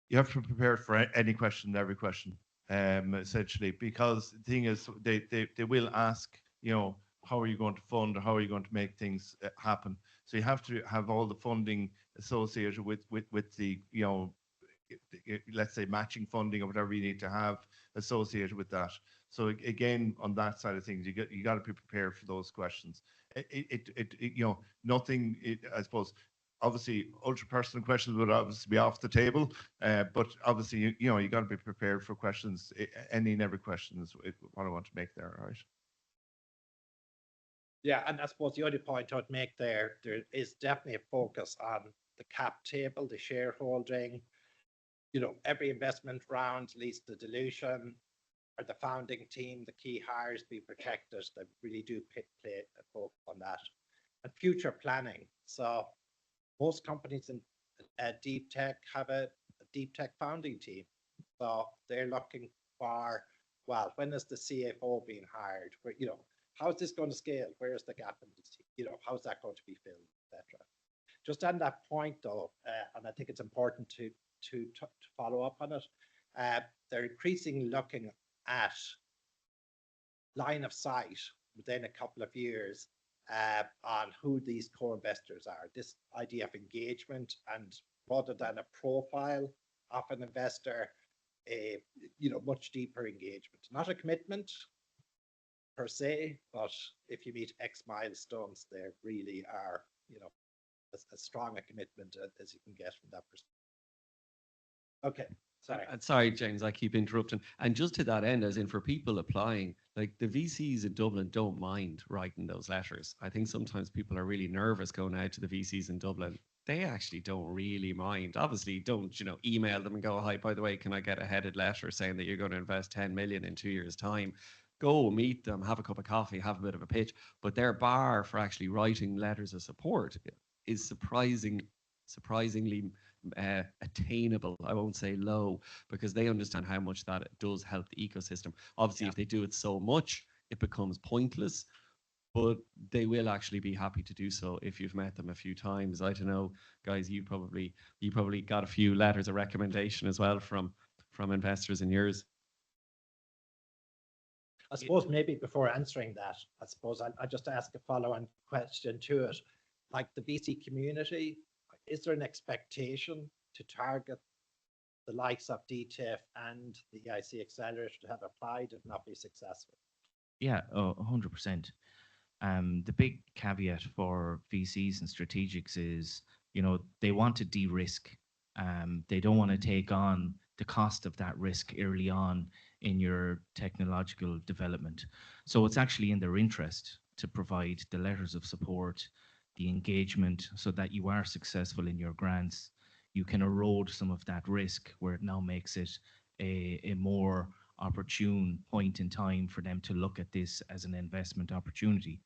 You have to be prepared for any question, every question, essentially, because the thing is, they will ask, how are you going to fund, or how are you going to make things happen? So you have to have all the funding associated with the, let's say matching funding or whatever you need to have associated with that. So again, on that side of things, you got to be prepared for those questions. Nothing. I suppose, obviously, ultra personal questions would obviously be off the table, but obviously, you got to be prepared for questions. Any and every question is what I want to make there, right? Yeah, and I suppose the only point I'd make there is definitely a focus on the cap table, the shareholding. Every investment round leads to dilution, or the founding team, the key hires be protected. They really do play a focus on that. And future planning. So most companies in deep tech have a deep tech founding team. So they're looking for, well, when is the CFO being hired? How is this going to scale? Where is the gap in the team? How's that going to be filled, etc. Just on that point, though, and I think it's important to follow up on it. They're increasingly looking at line of sight within a couple of years on who these co-investors are. This idea of engagement, and rather than a profile of an investor, much deeper engagement, not a commitment per se, but if you meet X milestones, there really are, as strong a commitment as you can get from that perspective. Okay, sorry. Sorry, James, I keep interrupting. And just to that end, as in for people applying, like the VCs in Dublin don't mind writing those letters. I think sometimes people are really nervous going out to the VCs in Dublin. They actually don't really mind. Obviously, don't, email them and go, hi, by the way, can I get a headed letter saying that you're going to invest 10 million in 2 years' time? Go meet them, have a cup of coffee, have a bit of a pitch. But their bar for actually writing letters of support is surprisingly attainable. I won't say low, because they understand how much that does help the ecosystem. Obviously, if they do it so much, it becomes pointless, but they will actually be happy to do so if you've met them a few times. I don't know, guys, you probably got a few letters of recommendation as well from investors in yours. I suppose maybe before answering that, I suppose I'll just ask a follow-on question to it. Like the VC community, is there an expectation to target the likes of DTIF and the EIC Accelerator to have applied if not be successful? Yeah, 100%. The big caveat for VCs and strategics is, they want to de-risk. They don't want to take on the cost of that risk early on in your technological development. So it's actually in their interest to provide the letters of support, the engagement, so that you are successful in your grants. You can erode some of that risk where it now makes it a more opportune point in time for them to look at this as an investment opportunity.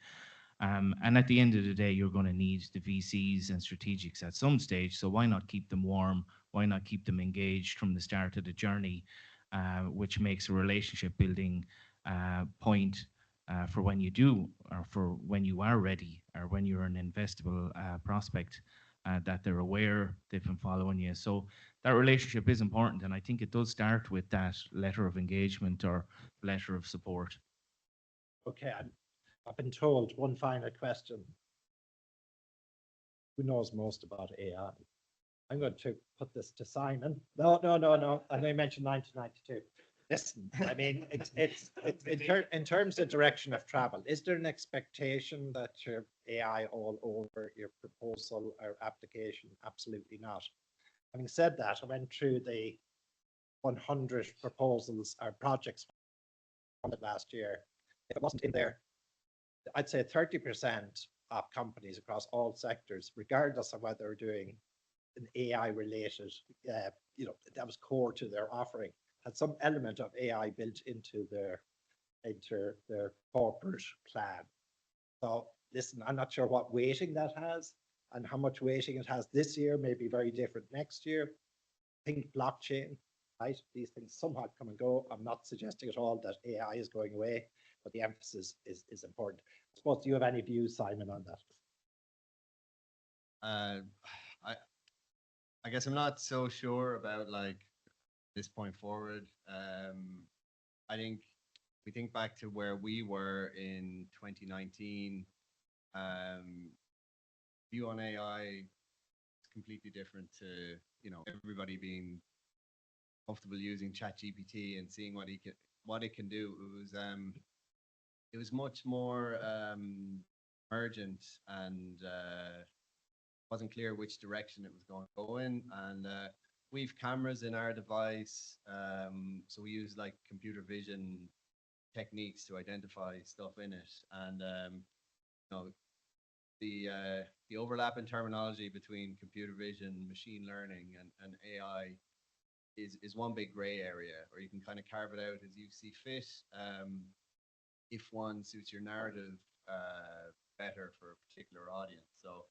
And at the end of the day, you're going to need the VCs and strategics at some stage. So why not keep them warm? Why not keep them engaged from the start of the journey, which makes a relationship building point for when you do, or for when you are ready, or when you're an investable prospect, that they're aware, they've been following you. So that relationship is important. And I think it does start with that letter of engagement or letter of support. Okay, I've been told one final question. Who knows most about AI? I'm going to put this to Simon. No. I know you mentioned 1992. Listen, I mean, it's in terms of direction of travel, is there an expectation that your AI all over your proposal or application? Absolutely not. Having said that, I went through the 100 proposals or projects last year. If it wasn't in there, I'd say 30% of companies across all sectors, regardless of whether they're doing an AI related, that was core to their offering, had some element of AI built into their corporate plan. So listen, I'm not sure what weighting that has. and how much weighting it has this year may be very different next year. Think blockchain, right? These things somewhat come and go. I'm not suggesting at all that AI is going away, but the emphasis is important. I suppose, do you have any views, Simon, on that? I guess I'm not so sure about like this point forward. I think we think back to where we were in 2019. View on AI is completely different to, you know, everybody being comfortable using ChatGPT and seeing what it can do. It was much more emergent, and wasn't clear which direction it was going to go in. And we've cameras in our device, so we use like computer vision techniques to identify stuff in it. And you know, the overlap in terminology between computer vision, machine learning, and AI is one big gray area, or you can kind of carve it out as you see fit, if one suits your narrative better for a particular audience. So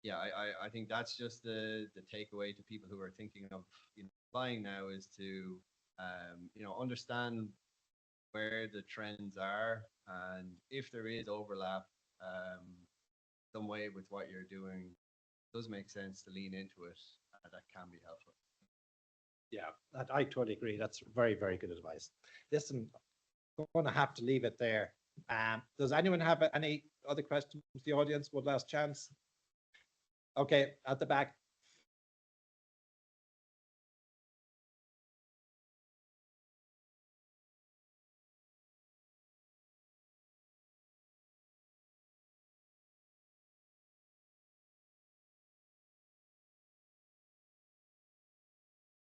yeah, I think that's just the takeaway to people who are thinking of, you know, applying now, is to you know, understand where the trends are, and if there is overlap some way with what you're doing, it does make sense to lean into it. That can be helpful. Yeah, I totally agree. That's very, very good advice. Listen, I'm going to have to leave it there. Does anyone have any other questions? The audience, one last chance. Okay, at the back.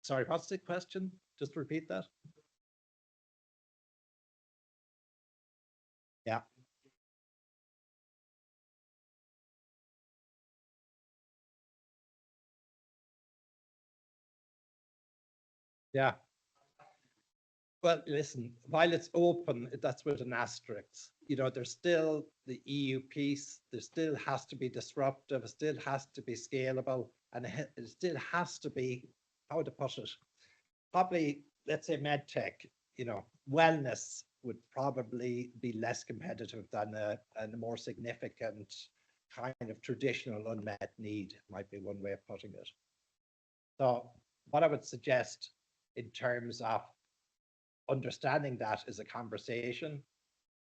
Sorry, what's the question? Just repeat that. Yeah. Yeah. Well, listen, while it's open, that's with an asterisk. You know, there's still the EU piece. There still has to be disruptive. It still has to be scalable, and it still has to be, how to put it, probably, let's say medtech, you know, wellness would probably be less competitive than a more significant kind of traditional unmet need, might be one way of putting it. So what I would suggest in terms of understanding that is a conversation.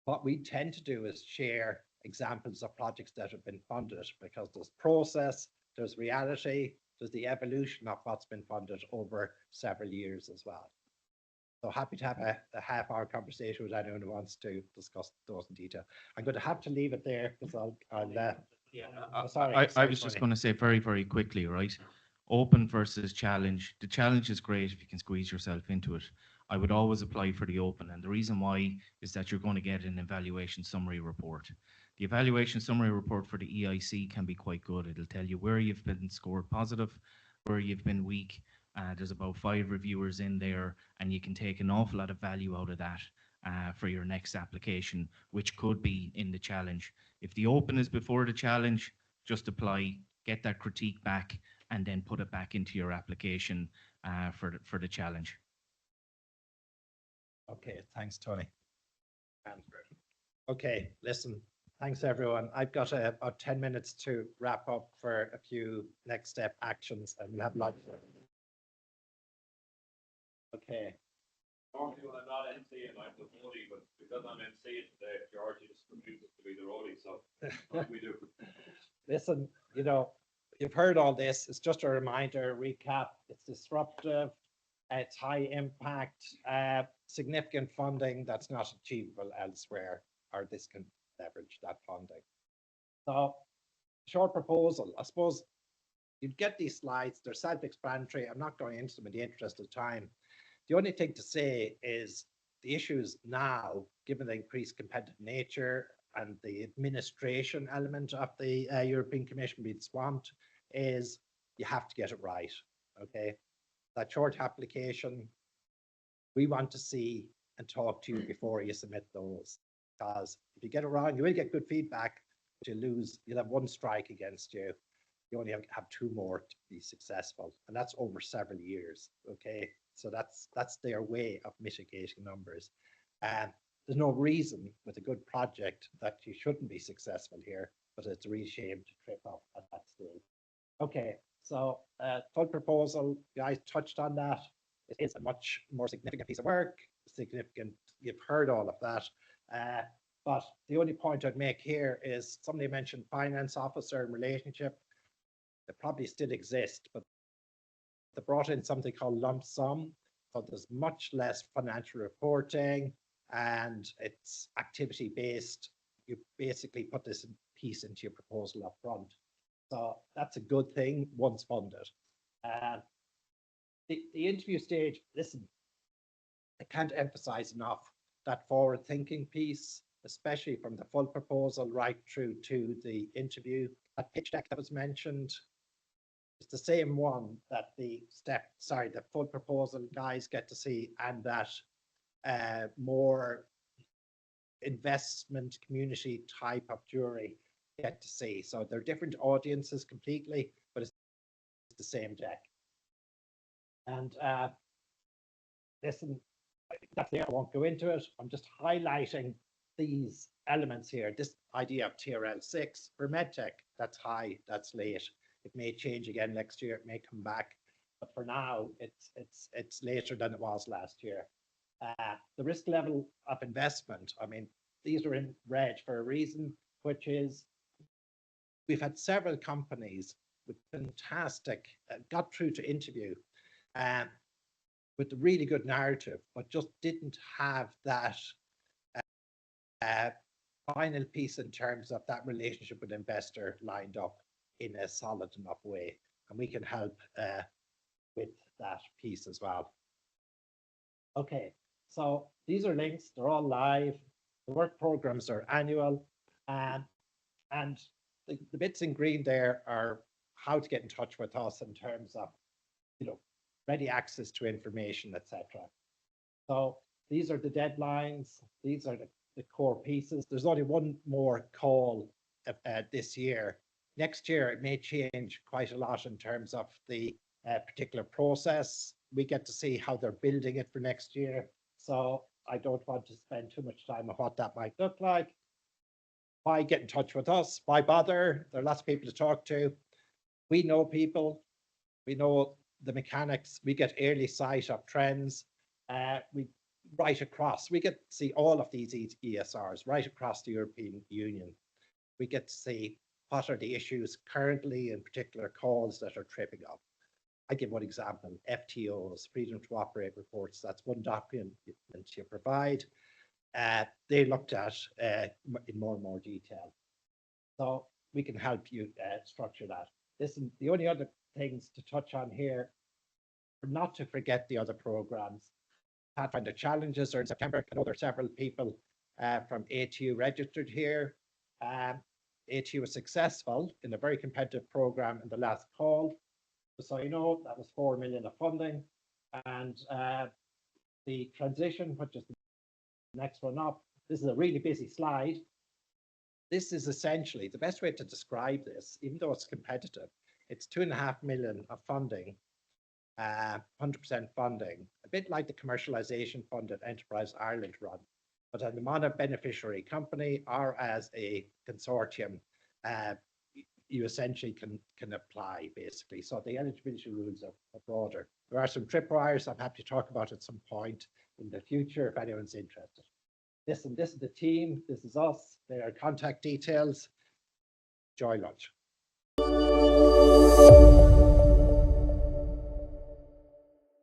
What we tend to do is share examples of projects that have been funded, because there's process, there's reality, there's the evolution of what's been funded over several years as well. So happy to have a half-hour conversation with anyone who wants to discuss those in detail. I'm going to have to leave it there, because I was just going to say very, very quickly, right? Open versus challenge. The challenge is great if you can squeeze yourself into it. I would always apply for the open, and the reason why is that you're going to get an evaluation summary report. The evaluation summary report for the EIC can be quite good. It'll tell you where you've been scored positive, where you've been weak. There's about 5 reviewers in there, and you can take an awful lot of value out of that for your next application, which could be in the challenge. If the open is before the challenge, just apply, get that critique back, and then put it back into your application for the challenge. Okay, thanks, Tony. Okay, listen, thanks everyone. I've got about 10 minutes to wrap up for a few next step actions, and we'll have lunch. Okay. Normally when I'm not emceeing, I'm the roadie, but because I'm emceeing today, George just refuses to be the roadie, so what we do. Listen, you know, you've heard all this. It's just a reminder, recap. It's disruptive. It's high impact, significant funding that's not achievable elsewhere, or this can leverage that funding. So, short proposal. I suppose you'd get these slides. They're self-explanatory. I'm not going into them in the interest of time. The only thing to say is the issues now, given the increased competitive nature and the administration element of the European Commission being swamped, is you have to get it right, okay? That short application, we want to see and talk to you before you submit those, because if you get it wrong, you will get good feedback, you'll have one strike against you. You only have two more to be successful, and that's over several years. Okay, so that's their way of mitigating numbers. And there's no reason with a good project that you shouldn't be successful here, but it's a real shame to trip up at that stage. Okay, so full proposal, guys touched on that. It is a much more significant piece of work, significant, you've heard all of that. But the only point I'd make here is somebody mentioned finance officer and relationship. They probably still exist, but they brought in something called lump sum. So there's much less financial reporting and it's activity based. You basically put this piece into your proposal up front. So that's a good thing once funded. The interview stage, listen, I can't emphasize enough that forward thinking piece, especially from the full proposal right through to the interview. That pitch deck that was mentioned, it's the same one that the full proposal guys get to see, and that more investment community type of jury get to see. So they're different audiences completely, but it's the same deck. And listen, that's there, I won't go into it. I'm just highlighting these elements here. This idea of TRL 6 for medtech, that's high, that's late. It may change again next year, it may come back, but for now, it's later than it was last year. The risk level of investment, I mean, these are in red for a reason, which is we've had several companies with fantastic, got through to interview with a really good narrative, but just didn't have that final piece in terms of that relationship with investor lined up in a solid enough way. And we can help with that piece as well. Okay, so these are links, they're all live. The work programs are annual. And the bits in green there are how to get in touch with us in terms of, ready access to information, etc. So these are the deadlines. These are the core pieces. There's only one more call this year. Next year, it may change quite a lot in terms of the particular process. We get to see how they're building it for next year. So I don't want to spend too much time on what that might look like. Why get in touch with us? Why bother? There are lots of people to talk to. We know people. We know the mechanics. We get early sight of trends. We right across. We get to see all of these ESRs right across the European Union. We get to see what are the issues currently, in particular calls that are tripping up. I give one example, FTOs, Freedom to Operate reports. That's one document you provide. They looked at in more and more detail. So we can help you structure that. Listen, the only other things to touch on here, not to forget the other programs. Pathfinder Challenges are in September. I know there are several people from ATU registered here. ATU was successful in a very competitive program in the last call. So you know that was 4 million of funding, and the transition, which is the next one up. This is a really busy slide. This is essentially the best way to describe this, even though it's competitive. It's 2.5 million of funding, 100% funding, a bit like the commercialization fund that Enterprise Ireland run, but as a mono-beneficiary company or as a consortium, you essentially can apply basically. So the eligibility rules are broader. There are some tripwires I'm happy to talk about at some point in the future if anyone's interested. This is the team, this is us, there are contact details. Enjoy lunch.